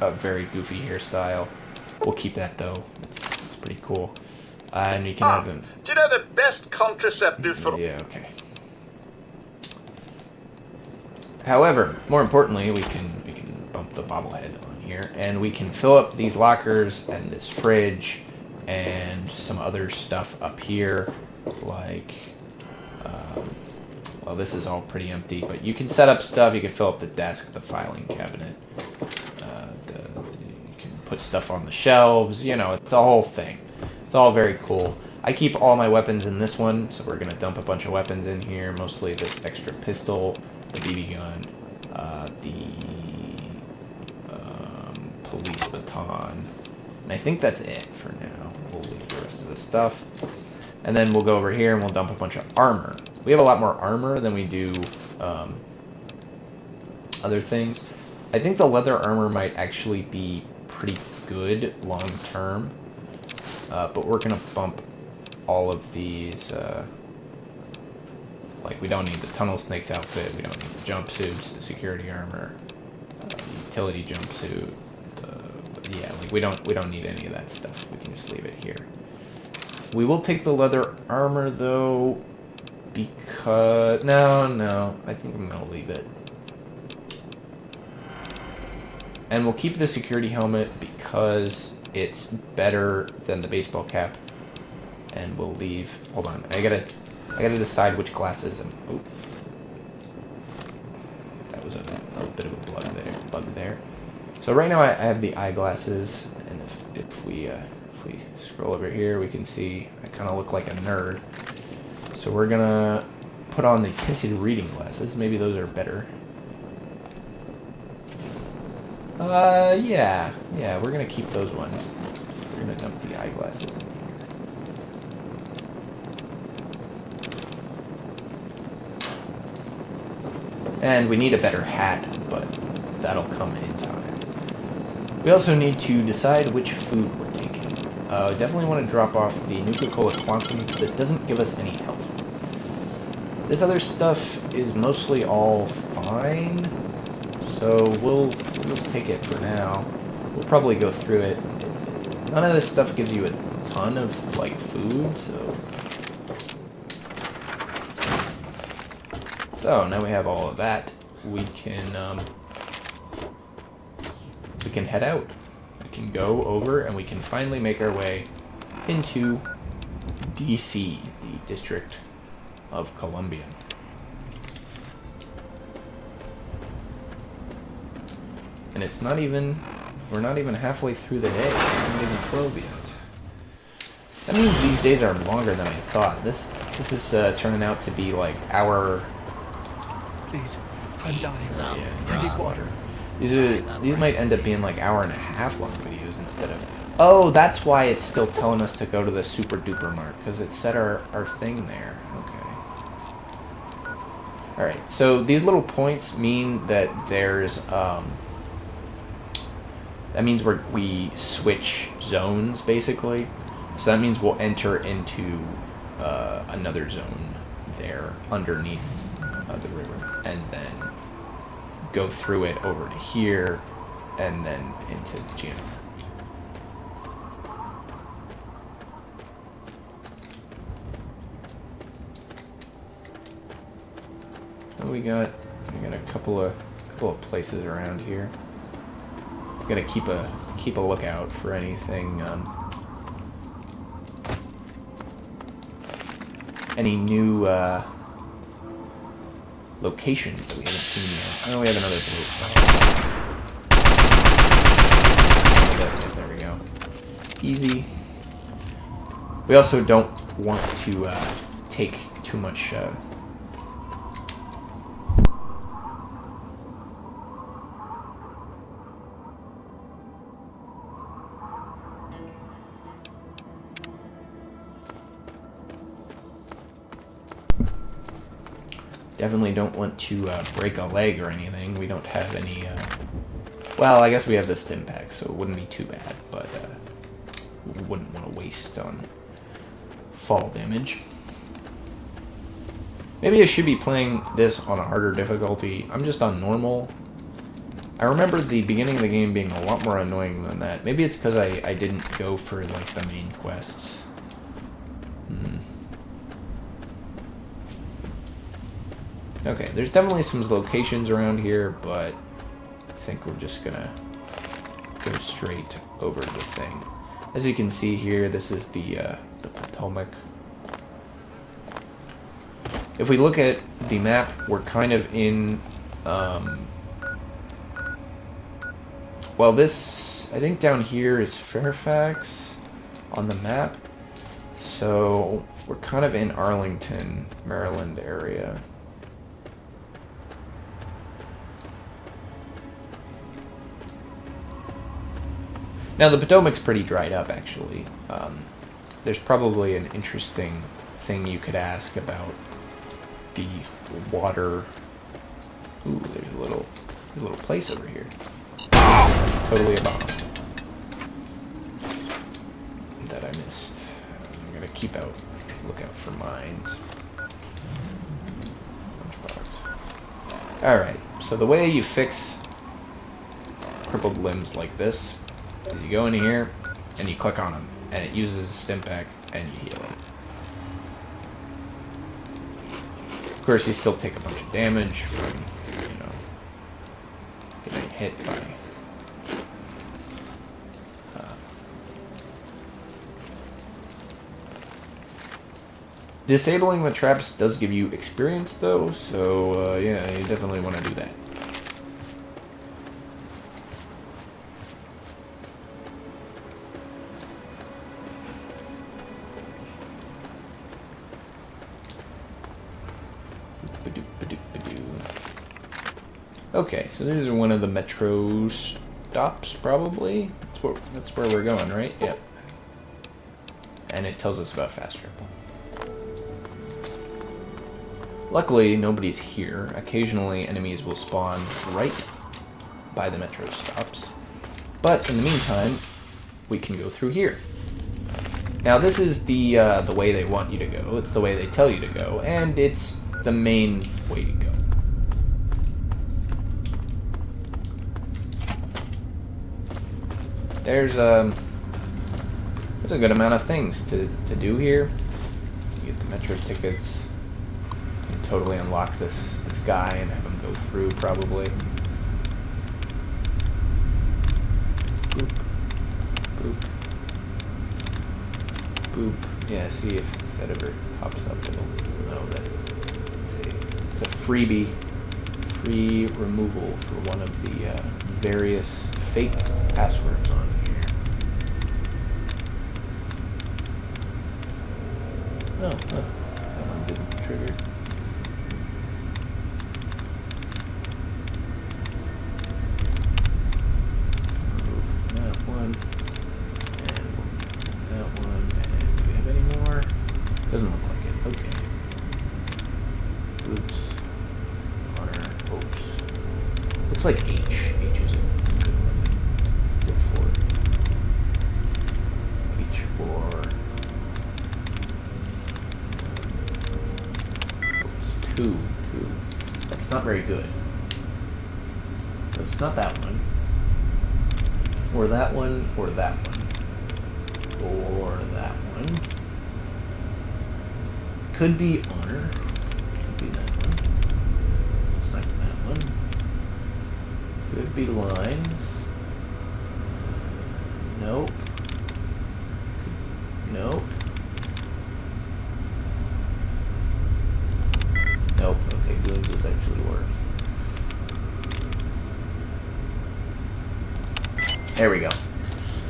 a very goofy hairstyle. We'll keep that though. It's pretty cool. And you can have him. Do you know the best contraceptive for... Yeah, okay. However, more importantly, we can bump the bobblehead on here, and we can fill up these lockers and this fridge and some other stuff up here, like, well, this is all pretty empty, but you can set up stuff. You can fill up the desk, the filing cabinet, you can put stuff on the shelves. You know, it's a whole thing. It's all very cool. I keep all my weapons in this one, so we're gonna dump a bunch of weapons in here. Mostly this extra pistol, the BB gun, the police baton, and I think that's it for now. We'll leave the rest of the stuff, and then we'll go over here and we'll dump a bunch of armor. We have a lot more armor than we do other things. I think the leather armor might actually be pretty good long term. But we're going to bump all of these, like, we don't need the Tunnel Snake's outfit, we don't need the jumpsuits, the security armor, the utility jumpsuit, yeah, like, we don't need any of that stuff. We can just leave it here. We will take the leather armor, though, because, no, I think I'm going to leave it. And we'll keep the security helmet because it's better than the baseball cap, and we'll leave. Hold on, I gotta decide which glasses. Oh, that was a bit of a bug there. So right now I have the eyeglasses, and if we scroll over here, we can see I kind of look like a nerd. So we're gonna put on the tinted reading glasses. Maybe those are better. Yeah, we're gonna keep those ones. We're gonna dump the eyeglasses in here. And we need a better hat, but that'll come in time. We also need to decide which food we're taking. Definitely want to drop off the Nuka-Cola Quantum because it doesn't give us any health. This other stuff is mostly all fine. So we'll just take it for now. We'll probably go through it. None of this stuff gives you a ton of, like, food, so now we have all of that. We can head out. We can go over and we can finally make our way into DC, the District of Columbia. And it's not even, we're not even halfway through the day. It's not even 12 yet. That means these days are longer than I thought. This is turning out to be like hour. Please, I'm dying. Yeah, I need water. These might end up being like hour and a half long videos instead of. Oh, that's why it's still telling us to go to the Super Duper Mart, because it set our thing there. Okay. All right. So these little points mean that there's that means we switch zones, basically. So that means we'll enter into another zone there underneath the river, and then go through it over to here, and then into the gym. We got a couple of places around here. We gotta keep a lookout for anything. Any new locations that we haven't seen yet. Oh, we have another blue flag. Oh, that's it. There we go. Easy. We also don't want to take too much. Definitely don't want to break a leg or anything. We don't have any. Well, I guess we have the stim pack, so it wouldn't be too bad, but we wouldn't want to waste on fall damage. Maybe I should be playing this on a harder difficulty. I'm just on normal. I remember the beginning of the game being a lot more annoying than that. Maybe it's because I didn't go for like the main quests. Okay, there's definitely some locations around here, but I think we're just gonna go straight over the thing. As you can see here, this is the Potomac. If we look at the map, we're kind of in, well, this, I think down here is Fairfax on the map. So we're kind of in Arlington, Maryland area. Now, the Potomac's pretty dried up, actually. There's probably an interesting thing you could ask about the water. Ooh, there's a little place over here. That's totally a bomb that I missed. I'm gonna keep lookout for mines. Alright, so the way you fix crippled limbs like this is you go in here and you click on them, and it uses a stim pack and you heal them. Of course, you still take a bunch of damage from, you know, getting hit by disabling the traps does give you experience, though, so yeah, you definitely want to do that. Okay, so these are one of the metro stops, probably. That's where we're going, right? Yep. And it tells us about fast travel. Luckily, nobody's here. Occasionally, enemies will spawn right by the metro stops. But in the meantime, we can go through here. Now, this is the way they want you to go. It's the way they tell you to go, and it's the main way to go. There's a good amount of things to do here. You get the metro tickets. You can totally unlock this guy and have him go through, probably. Boop. Boop. Boop. Yeah, see if that ever pops up. It'll know that it's a freebie. Free removal for one of the various fake passwords on here. Oh, huh. That one didn't trigger. Remove that one. And that one. And do we have any more? Doesn't look like it. Okay. Oops. Honor. Oops. Looks like H. H is a good one. Look for it. H for... Oops. Two. That's not very good. So it's not that one. Or that one, or that one. Or that one. Could be honor. Could be that one. Could be lines. Nope. Nope. Nope. Okay, glue will eventually work. There we go.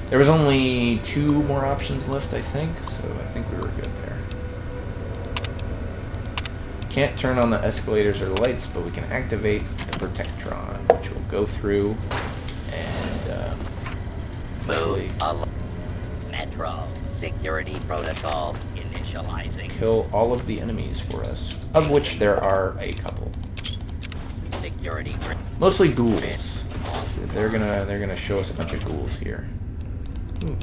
There was only 2 more options left, I think, so I think we were good there. Can't turn on the escalators or the lights, but we can activate the Protectron, which will go through and Metro security protocol initializing. Kill all of the enemies for us, of which there are a couple. Security. Mostly ghouls. They're gonna show us a bunch of ghouls here. Ooh.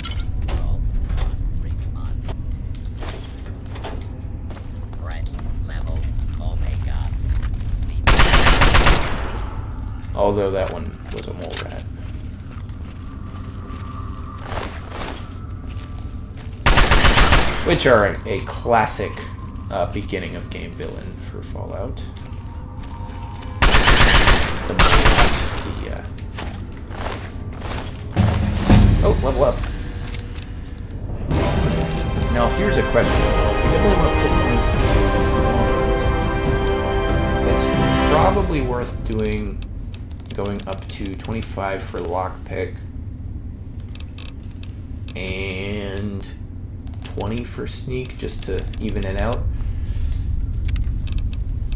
Although that one was a mole rat. Which are a classic beginning of game villain for Fallout. The mole rat, oh, level up. Now here's a question. We definitely want to put points. It's probably worth doing. Going up to 25 for lockpick and 20 for sneak just to even it out.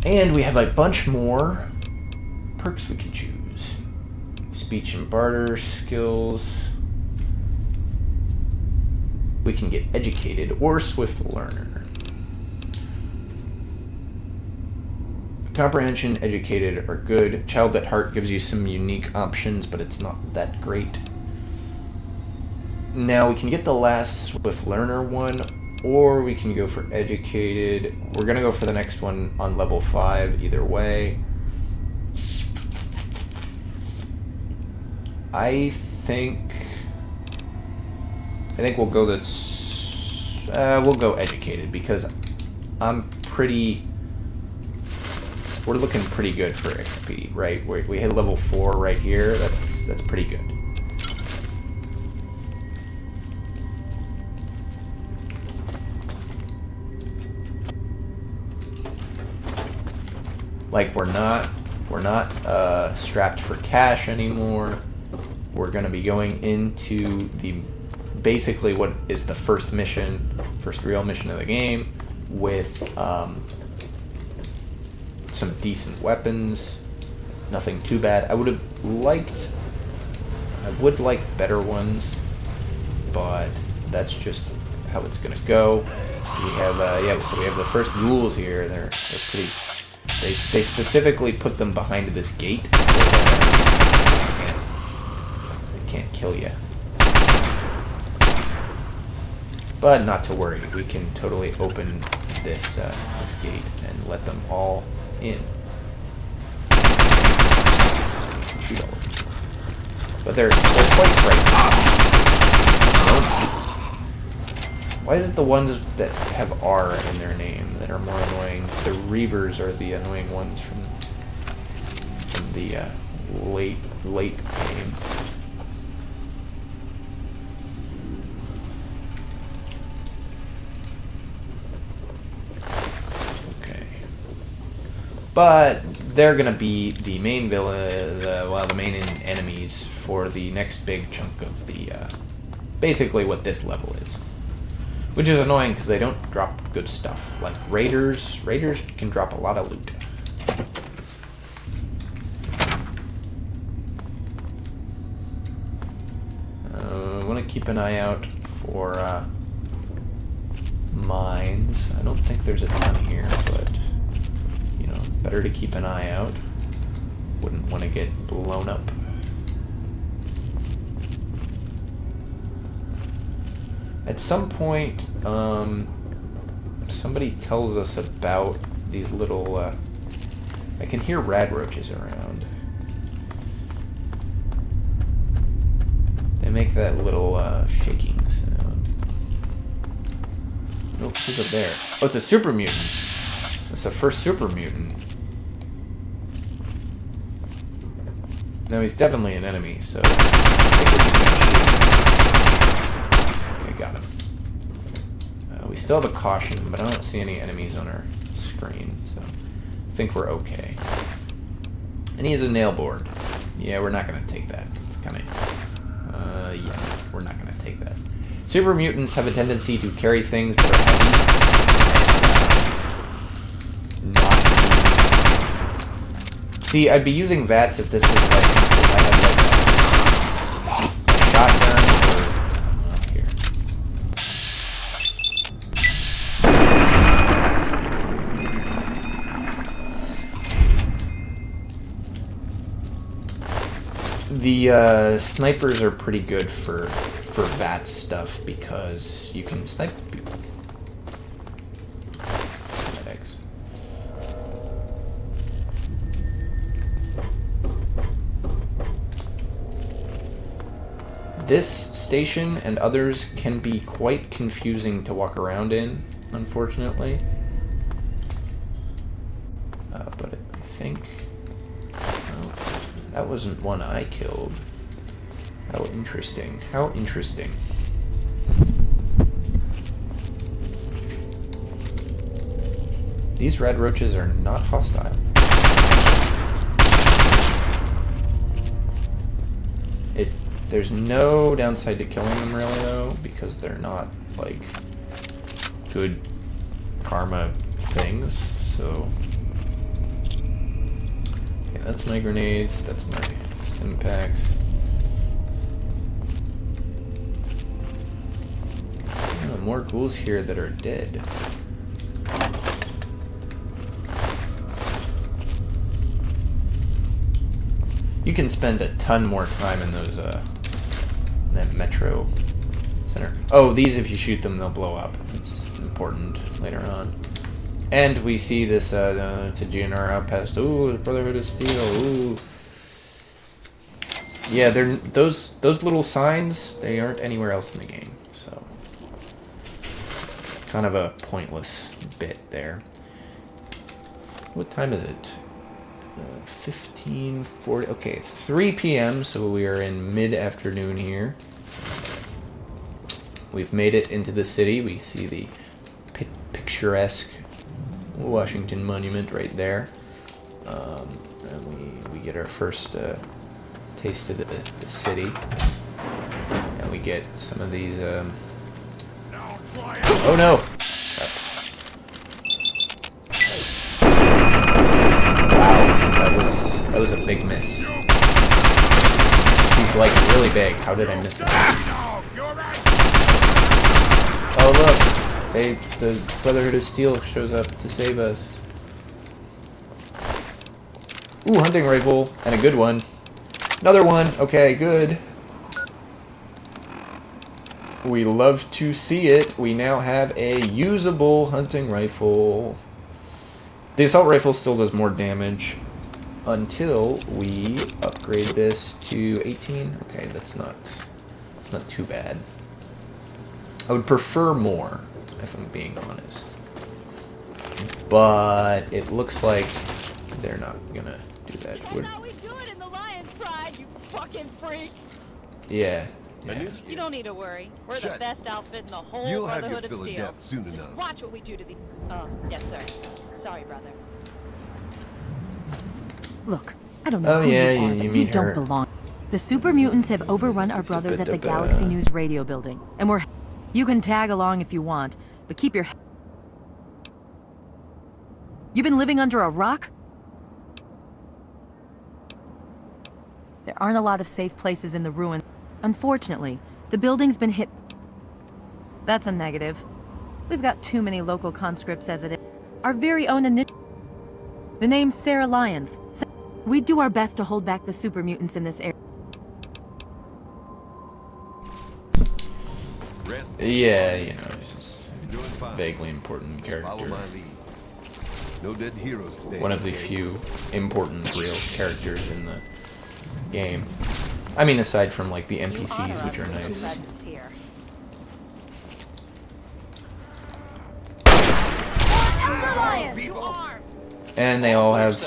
And we have a bunch more perks we can choose. Speech and barter skills. We can get educated or swift learner. Comprehension, educated are good. Child at heart gives you some unique options, but it's not that great. Now we can get the last swift learner one, or we can go for educated. We're gonna go for the next one on level 5 either way. I think we'll go this. We'll go educated because we're looking pretty good for XP, right? We hit level 4 right here. That's pretty good. Like we're not strapped for cash anymore. We're gonna be going into basically what is the first real mission of the game with some decent weapons, nothing too bad. I would like better ones, but that's just how it's gonna go. We have so we have the first ghouls here. They're pretty. They specifically put them behind this gate so that they can't kill you. But not to worry, we can totally open this gate and let them all in. Shoot all of them. But they're quite frightened. Why is it the ones that have R in their name that are more annoying? The Reavers are the annoying ones from the late game. But they're gonna be the main villain, the main enemies for the next big chunk of the, basically what this level is. Which is annoying because they don't drop good stuff. Like raiders can drop a lot of loot. I want to keep an eye out for mines. I don't think there's a ton here, but better to keep an eye out. Wouldn't want to get blown up. At some point, somebody tells us about these little, I can hear rad roaches around. They make that little, shaking sound. Nope, who's up there? Oh, it's a super mutant. It's the first super mutant. No, he's definitely an enemy, so... I think we're just gonna shoot. Okay, got him. We still have a caution, but I don't see any enemies on our screen, so I think we're okay. And he has a nail board. Yeah, we're not gonna take that. It's kind of... yeah, we're not gonna take that. Super mutants have a tendency to carry things that are heavy. Not... See, I'd be using VATS if this was like... if I had like a shotgun or... here. The snipers are pretty good for VATS stuff because you can snipe people. Medics. This station and others can be quite confusing to walk around in, unfortunately. But I think... that wasn't one I killed. How interesting. How interesting. These red roaches are not hostile. There's no downside to killing them really though, because they're not like good karma things, so that's my grenades, that's my stim packs. Oh, more ghouls here that are dead. You can spend a ton more time in those, that metro center. Oh, these, if you shoot them, they'll blow up. It's important later on. And we see this to GNR outpost. Ooh, Brotherhood of Steel. Ooh. Yeah, they're those little signs. They aren't anywhere else in the game, so kind of a pointless bit there. What time is it? 15:40. Okay, it's 3 p.m. So we are in mid-afternoon here. We've made it into the city. We see the picturesque Washington Monument right there, and we get our first taste of the city, and we get some of these. Oh no! Wow, that was a big miss. He's like really big. How did I miss him? Oh look! The Brotherhood of Steel shows up to save us. Ooh, hunting rifle. And a good one. Another one. Okay, good. We love to see it. We now have a usable hunting rifle. The assault rifle still does more damage until we upgrade this to 18. Okay, that's not too bad. I would prefer more, if I'm being honest. But it looks like they're not gonna do that. That's how we do it in the Lion's Pride, you fucking freak. Yeah. You don't need to worry. We're the best outfit in the whole You'll have Brotherhood your of fill of Steel. death soon Just enough. watch what we do to the... Oh, yes, sir. Sorry, brother. Look, I don't know Oh who yeah, you are, you but meet you don't her. belong. The super mutants have overrun our brothers at the Galaxy News radio building, and we're... You can tag along if you want, but keep your... You been living under a rock? There aren't a lot of safe places in the ruin. Unfortunately, the building's been hit... That's a negative. We've got too many local conscripts as it is. Our very own initiative. The name's Sarah Lyons. We do our best to hold back the super mutants in this area. Yeah, you know, he's just vaguely important character. No dead heroes today. One of the few important real characters in the game. I mean, aside from like the NPCs, which are nice. And they all have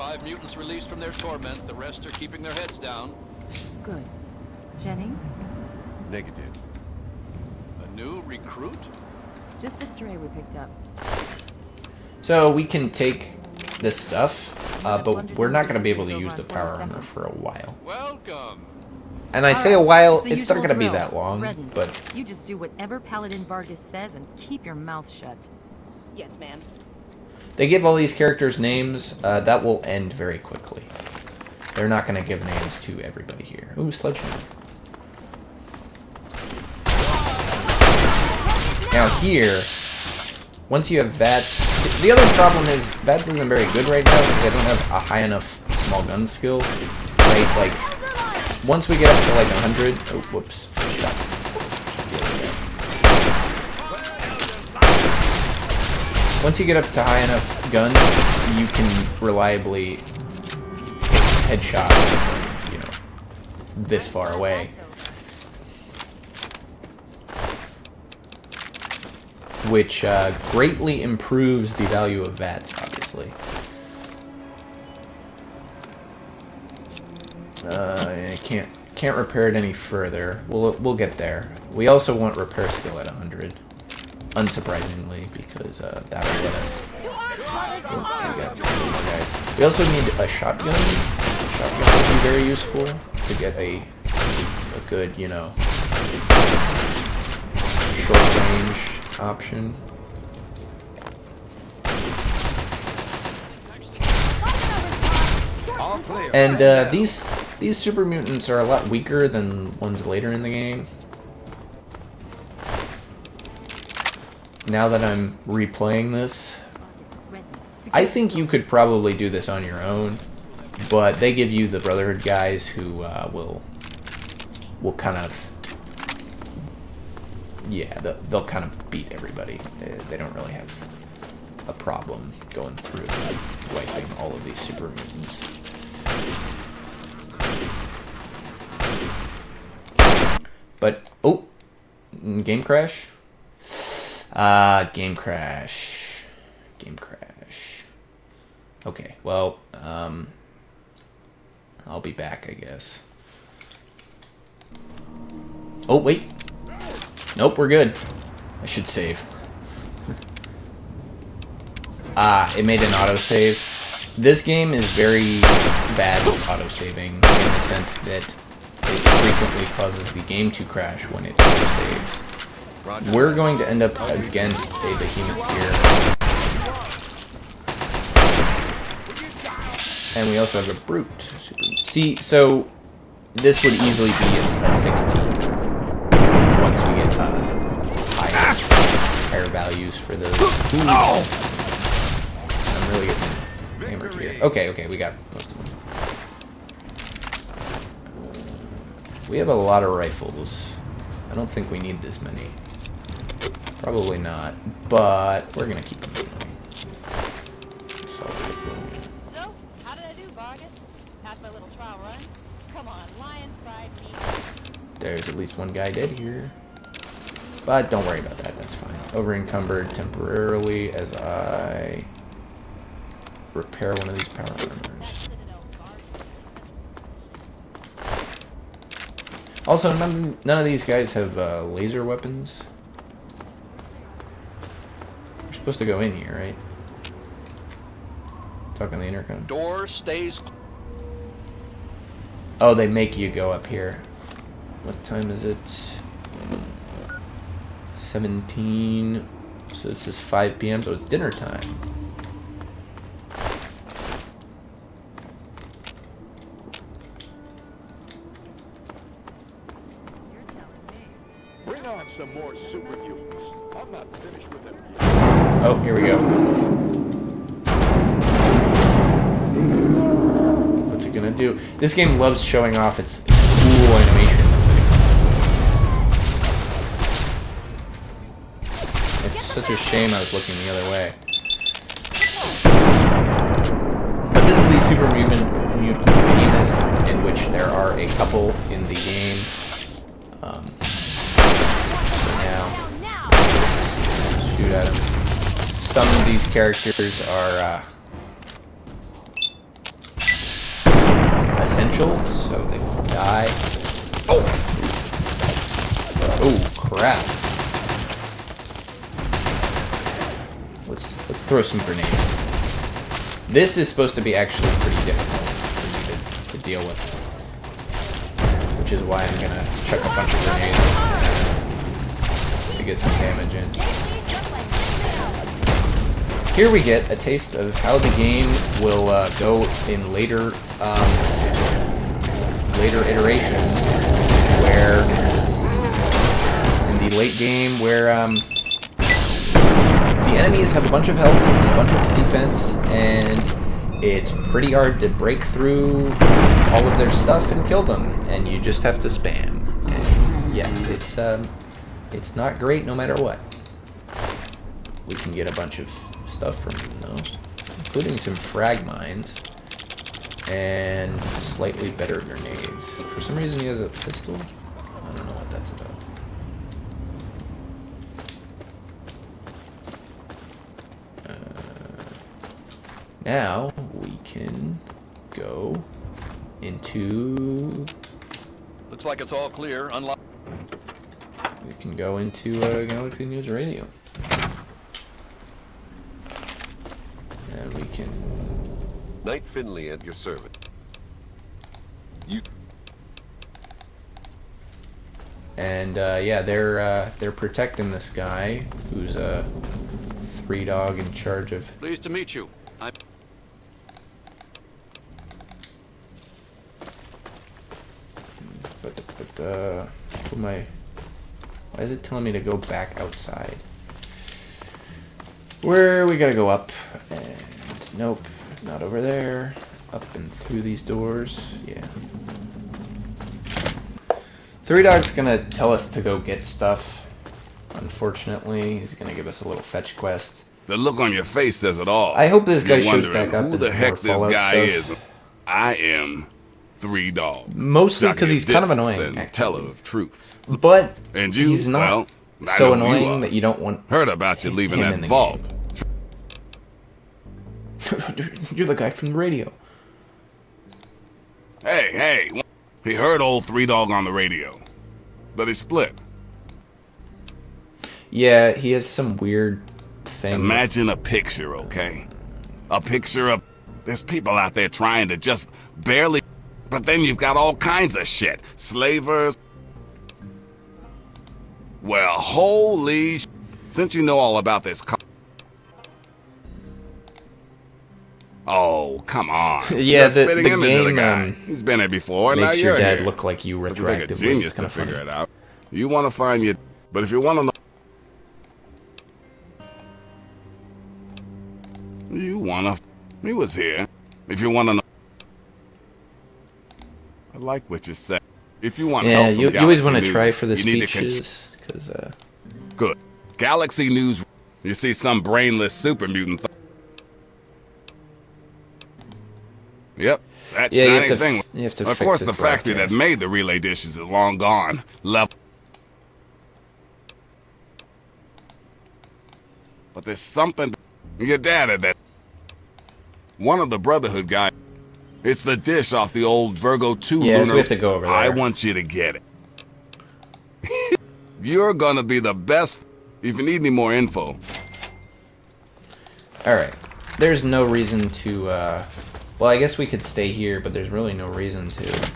5 mutants released from their torment. The rest are keeping their heads down. Good. Jennings? Negative. A new recruit? Just a stray we picked up. So we can take this stuff, but we're not going to be able to use the power armor for a while. Welcome. And I say a while, the it's not usual going to be drill. that long, Redden. but You just do whatever Paladin Vargas says and keep your mouth shut. Yes, ma'am. they give all these characters names. That will end very quickly. They're not going to give names to everybody here. Ooh, sledgehammer. Now here, once you have VATS, the other problem is VATS isn't very good right now because I don't have a high enough small gun skill. Right, like, once we get up to like 100, oh, whoops, shot. Once you get up to high enough guns, you can reliably hit headshots from, you know, this far away. Which greatly improves the value of VATS, obviously. I can't repair it any further. We'll get there. We also want repair skill at 100, unsurprisingly, because that'll let us. We also need a shotgun. Shotgun would be very useful to get a good, you know, short range option. And these super mutants are a lot weaker than ones later in the game. Now that I'm replaying this, I think you could probably do this on your own, but they give you the Brotherhood guys who will kind of, yeah, they'll kind of beat everybody. They don't really have a problem going through wiping all of these super mutants. But, oh, game crash? Game crash. Game crash. Okay, well, I'll be back, I guess. Oh, wait. Nope, we're good. I should save. It made an autosave. This game is very bad with autosaving in the sense that it frequently causes the game to crash when it autosaves. We're going to end up against a behemoth here. And we also have a brute. See, so this would easily be a 16 once we get higher values for those. I'm really getting hammered here. Okay, we got most of them. We have a lot of rifles. I don't think we need this many. Probably not, but we're gonna keep them anyway. So, how did I do, Vargas? Passed my little trial run? Come on, lion fried meat. There's at least one guy dead here. But don't worry about that, that's fine. Over encumbered temporarily as I repair one of these power armors. Also, none of these guys have laser weapons. We're supposed to go in here, right? Talk on the intercom. Door stays. Oh, they make you go up here. What time is it? 17. So this is 5 p.m. So it's dinner time. Bring on some more super mutants. I'm not finished with them yet. Oh, here we go. What's it gonna do? This game loves showing off its cool animation. It's such a shame I was looking the other way. But this is the Super Mutant Behemoth, in which there are a couple in the game. Shoot at him. Some of these characters are essential, so they will die. Oh! Oh, crap. Let's throw some grenades. This is supposed to be actually pretty difficult for you to deal with. Which is why I'm gonna chuck a bunch of grenades to get some damage in. Here we get a taste of how the game will go in later iterations, where in the late game, where the enemies have a bunch of health and a bunch of defense, and it's pretty hard to break through all of their stuff and kill them, and you just have to spam. And yeah, it's not great no matter what. We can get a bunch of stuff from him though, including some frag mines and slightly better grenades. For some reason he has a pistol. I don't know what that's about. Now we can go into. Looks like it's all clear. Unlock. We can go into Galaxy News Radio. And we can. Knight Finley at your service. You. And yeah, they're protecting this guy who's a 3-dog in charge of. Pleased to meet you. Why is it telling me to go back outside? Where we gotta go up? And nope, not over there. Up and through these doors. Yeah. 3-dog's gonna tell us to go get stuff. Unfortunately, he's gonna give us a little fetch quest. The look on your face says it all. I hope this guy You're shows wondering back up. who the heck more this Fallout guy stuff. is. I am 3-dog. Mostly because he's kind of annoying. And teller of truths. But and you, he's not well, I so know annoying you that you don't want. Heard about you leaving him that in the vault. You're the guy from the radio. Hey, he heard old 3-dog on the radio, but he split. Yeah, he has some weird thing. Imagine a picture, okay? A picture of there's people out there trying to just barely, but then you've got all kinds of shit. Slavers. Well, holy sh**. Since you know all about this oh, come on. Yeah, the spitting the image game, of the guy. He's been here before, and now makes you're your dad here. look like you But you take a retroactively. genius to figure it out. You want to find your, but if you want to know, he was here. If you want to know, I like what you said. If you want help from you always want to News, try for the you need to speeches, because good. Galaxy News. You see some brainless super mutant. Yep, that yeah, shiny thing. You have to of fix course, his the factory that broadcast. made the relay dishes is long gone. But there's something. Your dad had that. One of the Brotherhood guys. It's the dish off the old Virgo 2 Yeah, lunar. so we have to go over there. I want you to get it. You're gonna be the best. If you need any more info. Alright. There's no reason to, well, I guess we could stay here, but there's really no reason to.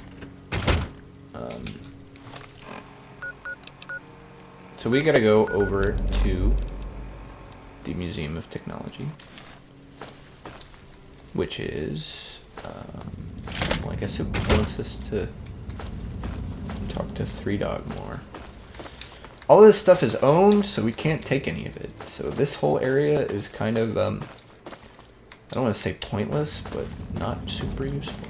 So we gotta go over to the Museum of Technology, which is, well, I guess it wants us to talk to 3-dog more. All this stuff is owned, so we can't take any of it. So this whole area is kind of, I don't want to say pointless, but not super useful.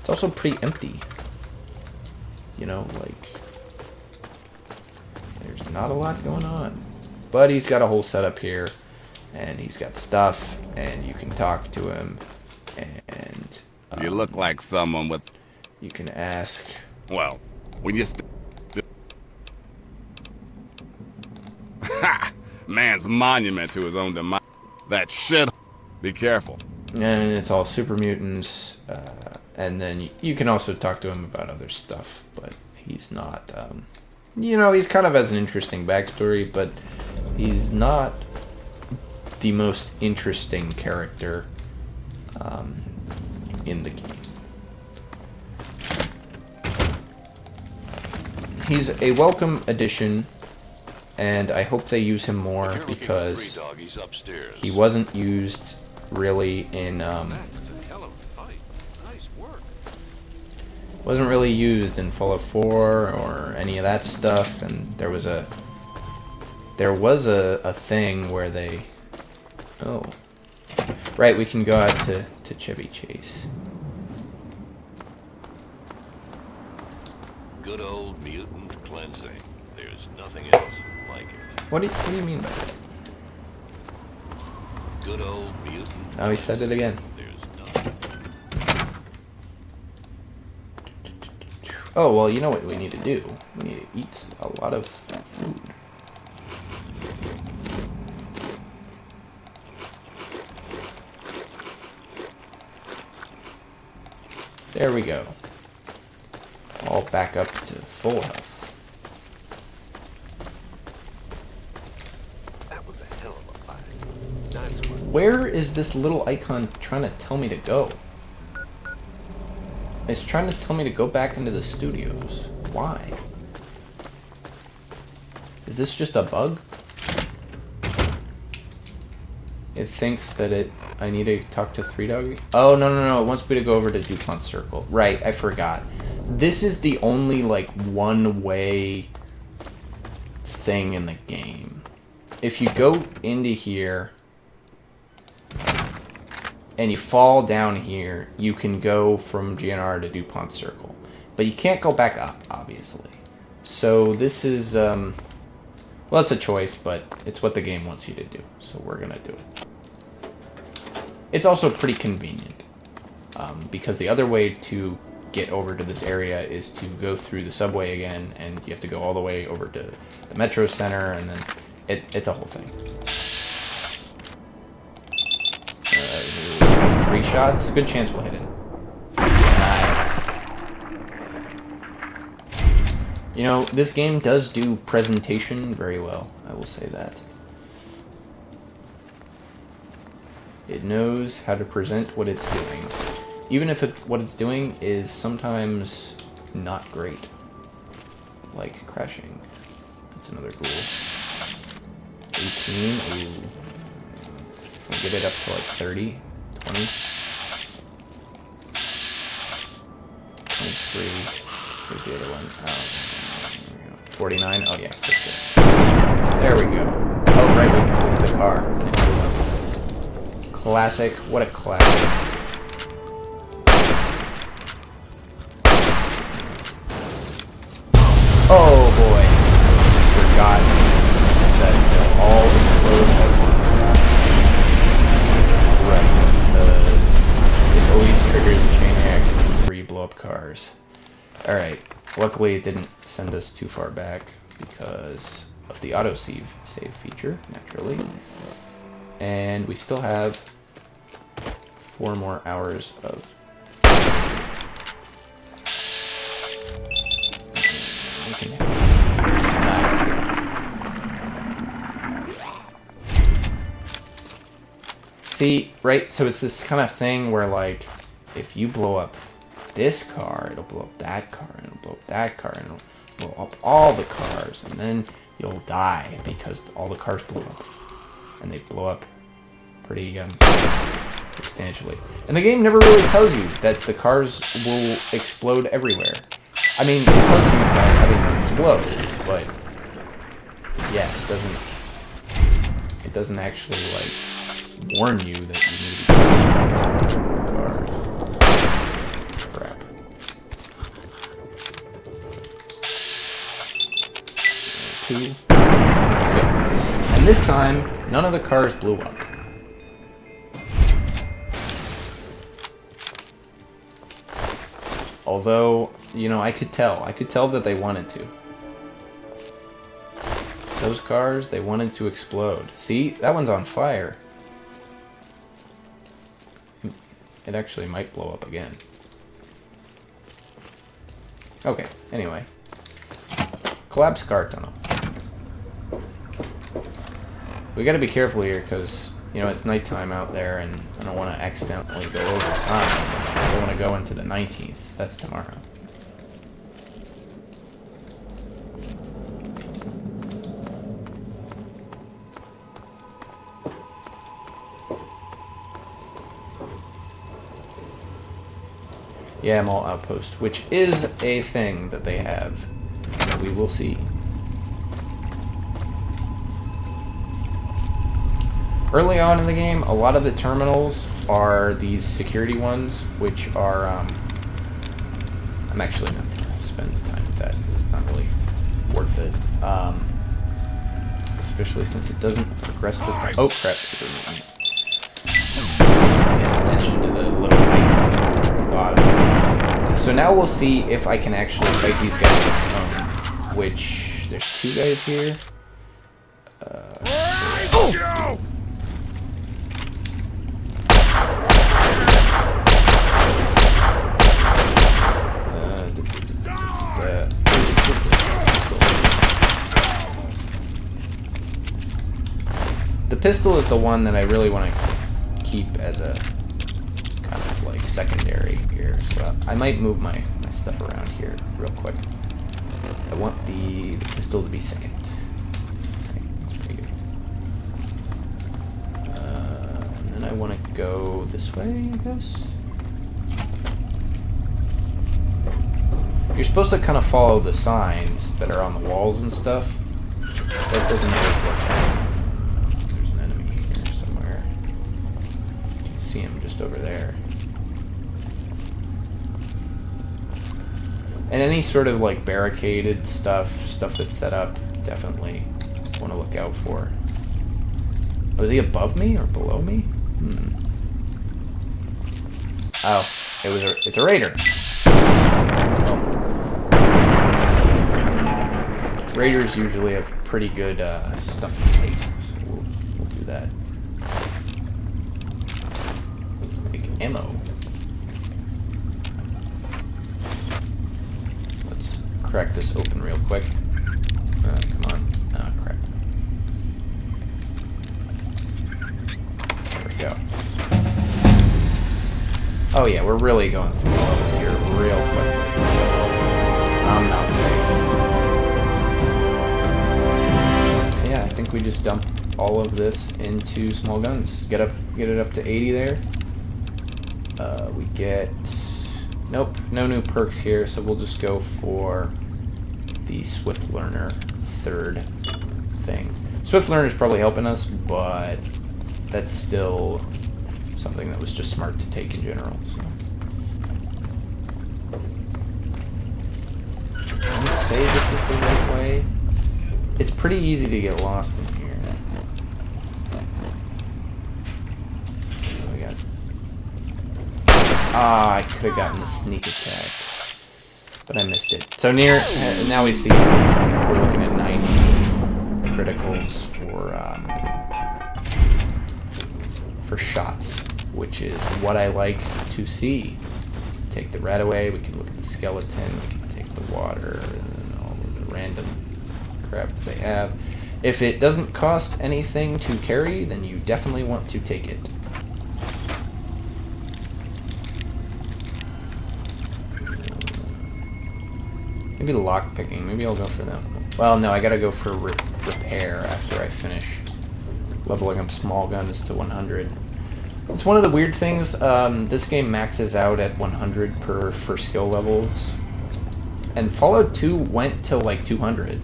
It's also pretty empty. You know, like, there's not a lot going on. But he's got a whole setup here, and he's got stuff, and you can talk to him, and... you look like someone with... You can ask... Well, when you... Ha! Man's monument to his own demise. That shit. Be careful. And it's all super mutants, and then you can also talk to him about other stuff, but he's not, you know, he's kind of has an interesting backstory, but he's not the most interesting character in the game. He's a welcome addition, and I hope they use him more because he wasn't used really in wasn't really used in Fallout 4 or any of that stuff, and there was a thing where they right, we can go out to Chevy Chase. Good old mutant cleansing. There's nothing else like it. What do you mean by that? Good old mutant. Oh, he said it again. Oh, well, you know what we need to do? We need to eat a lot of food. There we go. All back up to full health. That was a hell of a fight. Nice one. Where is this little icon trying to tell me to go? It's trying to tell me to go back into the studios. Why? Is this just a bug? It thinks that I need to talk to Three Doggy? Oh, no. It wants me to go over to DuPont Circle. Right, I forgot. This is the only, like, one-way thing in the game. If you go into here and you fall down here, you can go from GNR to DuPont Circle. But you can't go back up, obviously. So this is, well, it's a choice, but it's what the game wants you to do. So we're going to do it. It's also pretty convenient, because the other way to get over to this area is to go through the subway again, and you have to go all the way over to the Metro Center, and then it's a whole thing. 3 shots? Good chance we'll hit it. Nice. You know, this game does do presentation very well, I will say that. It knows how to present what it's doing. Even if what it's doing is sometimes not great. Like crashing. That's another goal. 18. Ooh. Can we get it up to like 30? 20? 23. Where's the other one? There we go. 49? Oh yeah, for sure. There we go. Oh, right, we hit the car. Classic. What a classic. Oh boy. Forgot that they'll all explode at once. Right, because it always triggers a chain reaction where you blow up cars. Alright. Luckily it didn't send us too far back because of the auto-save feature, naturally. And we still have 4 more hours of... Nice. See, right? So it's this kind of thing where, like, if you blow up this car, it'll blow up that car, and it'll blow up that car, and it'll blow up all the cars, and then you'll die because all the cars blew up. And they blow up pretty substantially. And the game never really tells you that the cars will explode everywhere. I mean, it tells you by having them explode, but yeah, it doesn't actually like warn you that you need to be cars. Crap. Two. Okay. And this time, none of the cars blew up. Although, you know, I could tell that they wanted to. Those cars, they wanted to explode. See, that one's on fire. it actually might blow up again. Okay, anyway. Collapsed car tunnel. We gotta be careful here because, you know, it's nighttime out there and I don't want to accidentally go over time. I don't want to go into the 19th. That's tomorrow. Yeah, mall outpost, which is a thing that they have. We will see. Early on in the game, a lot of the terminals are these security ones, which are, I'm actually not going to spend time with that. It's not really worth it. Especially since it doesn't progress with the... Oh, crap. Pay attention to the little icon at the bottom. So now we'll see if I can actually fight these guys with which... There's 2 guys here. Oh! The pistol is the one that I really want to keep as a kind of like secondary here. So I might move my stuff around here real quick. I want the pistol to be second. Okay, that's pretty good. And then I want to go this way, I guess. You're supposed to kind of follow the signs that are on the walls and stuff. That doesn't always work out. There's an enemy here somewhere. You can see him just over there. And any sort of like barricaded stuff that's set up, definitely want to look out for. Oh, is he above me or below me? Oh, it's a raider. Raiders usually have pretty good stuff to take, so we'll do that. Make ammo. Let's crack this open real quick. Come on. Ah, crap. There we go. Oh yeah, we're really going through all of this here real quickly. I'm not ready. Yeah, I think we just dump all of this into small guns. Get it up to 80 there. We get... Nope, no new perks here, so we'll just go for the Swift Learner third thing. Swift Learner is probably helping us, but that's still something that was just smart to take in general. So. Can we say this is the right way? It's pretty easy to get lost in here. What do we got? Ah, I could have gotten the sneak attack, but I missed it. So now we see we're looking at 90 criticals for shots, which is what I like to see. Take the rat away. We can look at the skeleton. We can take the water and all of the random crap they have. If it doesn't cost anything to carry, then you definitely want to take it. Maybe lock picking. Maybe I'll go for them. Well, no, I gotta go for repair after I finish leveling up small guns to 100. It's one of the weird things. This game maxes out at 100 for skill levels, and Fallout 2 went to like 200%.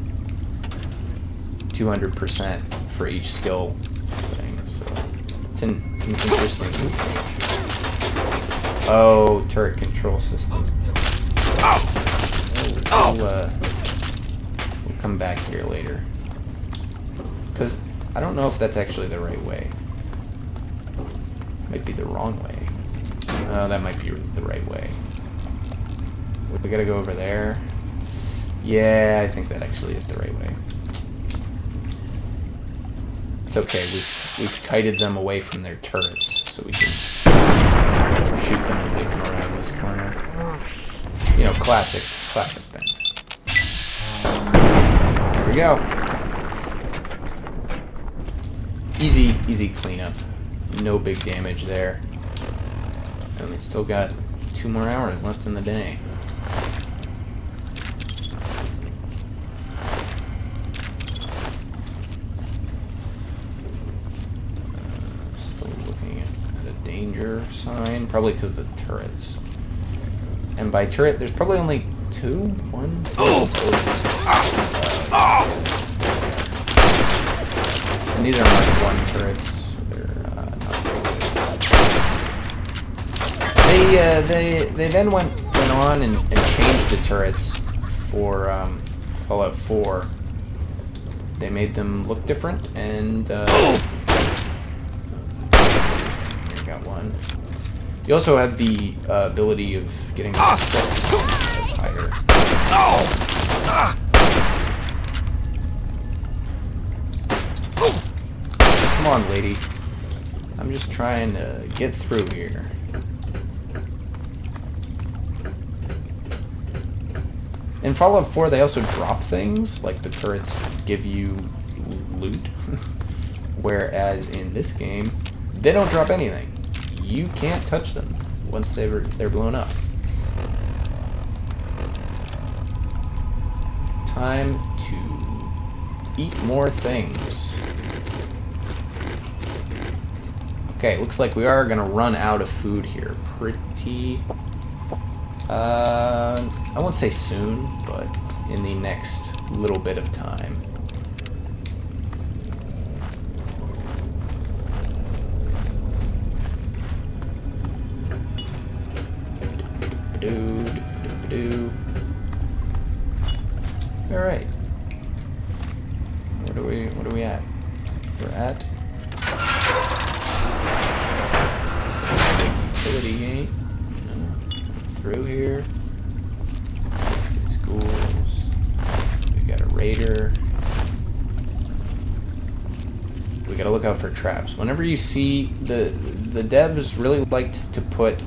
200% for each skill thing, so it's an interesting thing. Oh, turret control system. We'll come back here later, because I don't know if that's actually the right way. Might be the wrong way. That might be the right way. We gotta go over there. Yeah, I think that actually is the right way. It's okay, we've kited them away from their turrets, so we can shoot classic things. There we go. Easy cleanup. No big damage there. And we still got 2 more hours left in the day. Still looking at a danger sign, probably because of the turrets. And by turret, there's probably only 2? 1? And these are Mark 1 turrets. They're not very good. They then went on and changed the turrets for Fallout 4. They made them look different, and here we got one. You also have the ability of getting higher. Come on, lady. I'm just trying to get through here. In Fallout 4, they also drop things, like the turrets give you loot. Whereas in this game, they don't drop anything. You can't touch them once they're blown up. Time to eat more things. Okay, looks like we are gonna run out of food here pretty... I won't say soon, but in the next little bit of time. Alright. What are we at? We're at utility gate. Through here. Schools. We got a raider. We gotta look out for traps. Whenever you see the devs really liked to put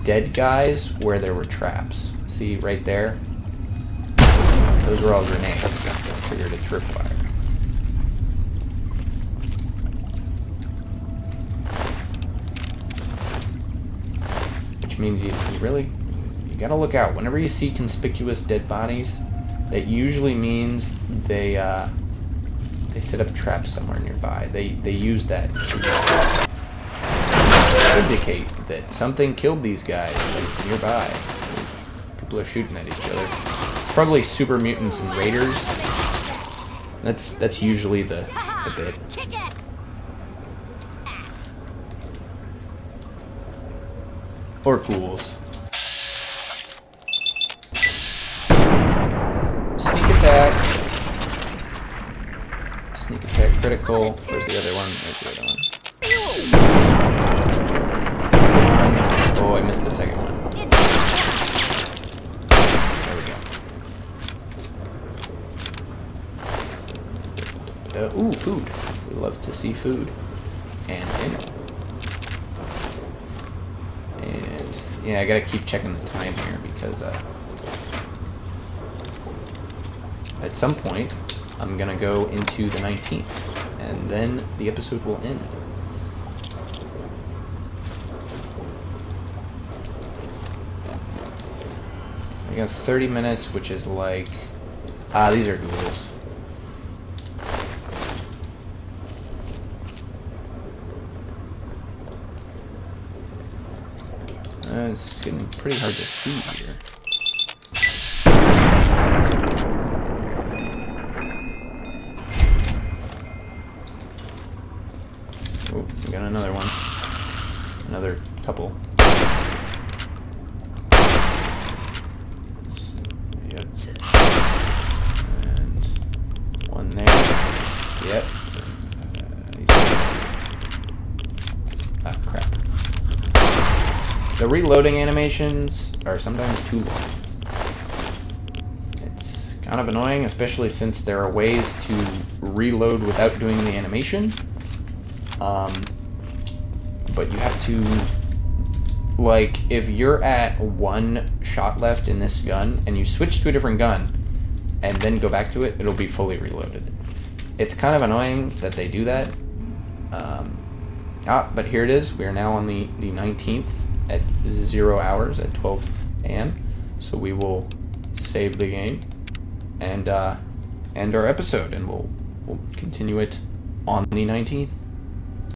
dead guys where there were traps. See right there? Those were all grenades that triggered a tripwire. Which means you gotta look out. Whenever you see conspicuous dead bodies, that usually means they set up traps somewhere nearby. They use that to indicate that something killed these guys like, nearby. People are shooting at each other. Probably super mutants and raiders. That's usually the bit. Or ghouls. Sneak attack. Sneak attack critical. Where's the other one? There's the other one. Oh, I missed the second one. There we go. Ooh, food. We love to see food. And ammo. And yeah, I gotta keep checking the time here because at some point I'm gonna go into the 19th and then the episode will end. I got 30 minutes, which is like these are ghouls. It's getting pretty hard to see here. Oh, we got another one. Another couple. Yep. And one there. Yep. Ah, crap. The reloading animations are sometimes too long. It's kind of annoying, especially since there are ways to reload without doing the animation. But you have to like, if you're at 1 shot left in this gun, and you switch to a different gun, and then go back to it, it'll be fully reloaded. It's kind of annoying that they do that. But here it is. We are now on the 19th at 0 hours at 12 a.m. So we will save the game and end our episode, and we'll continue it on the 19th.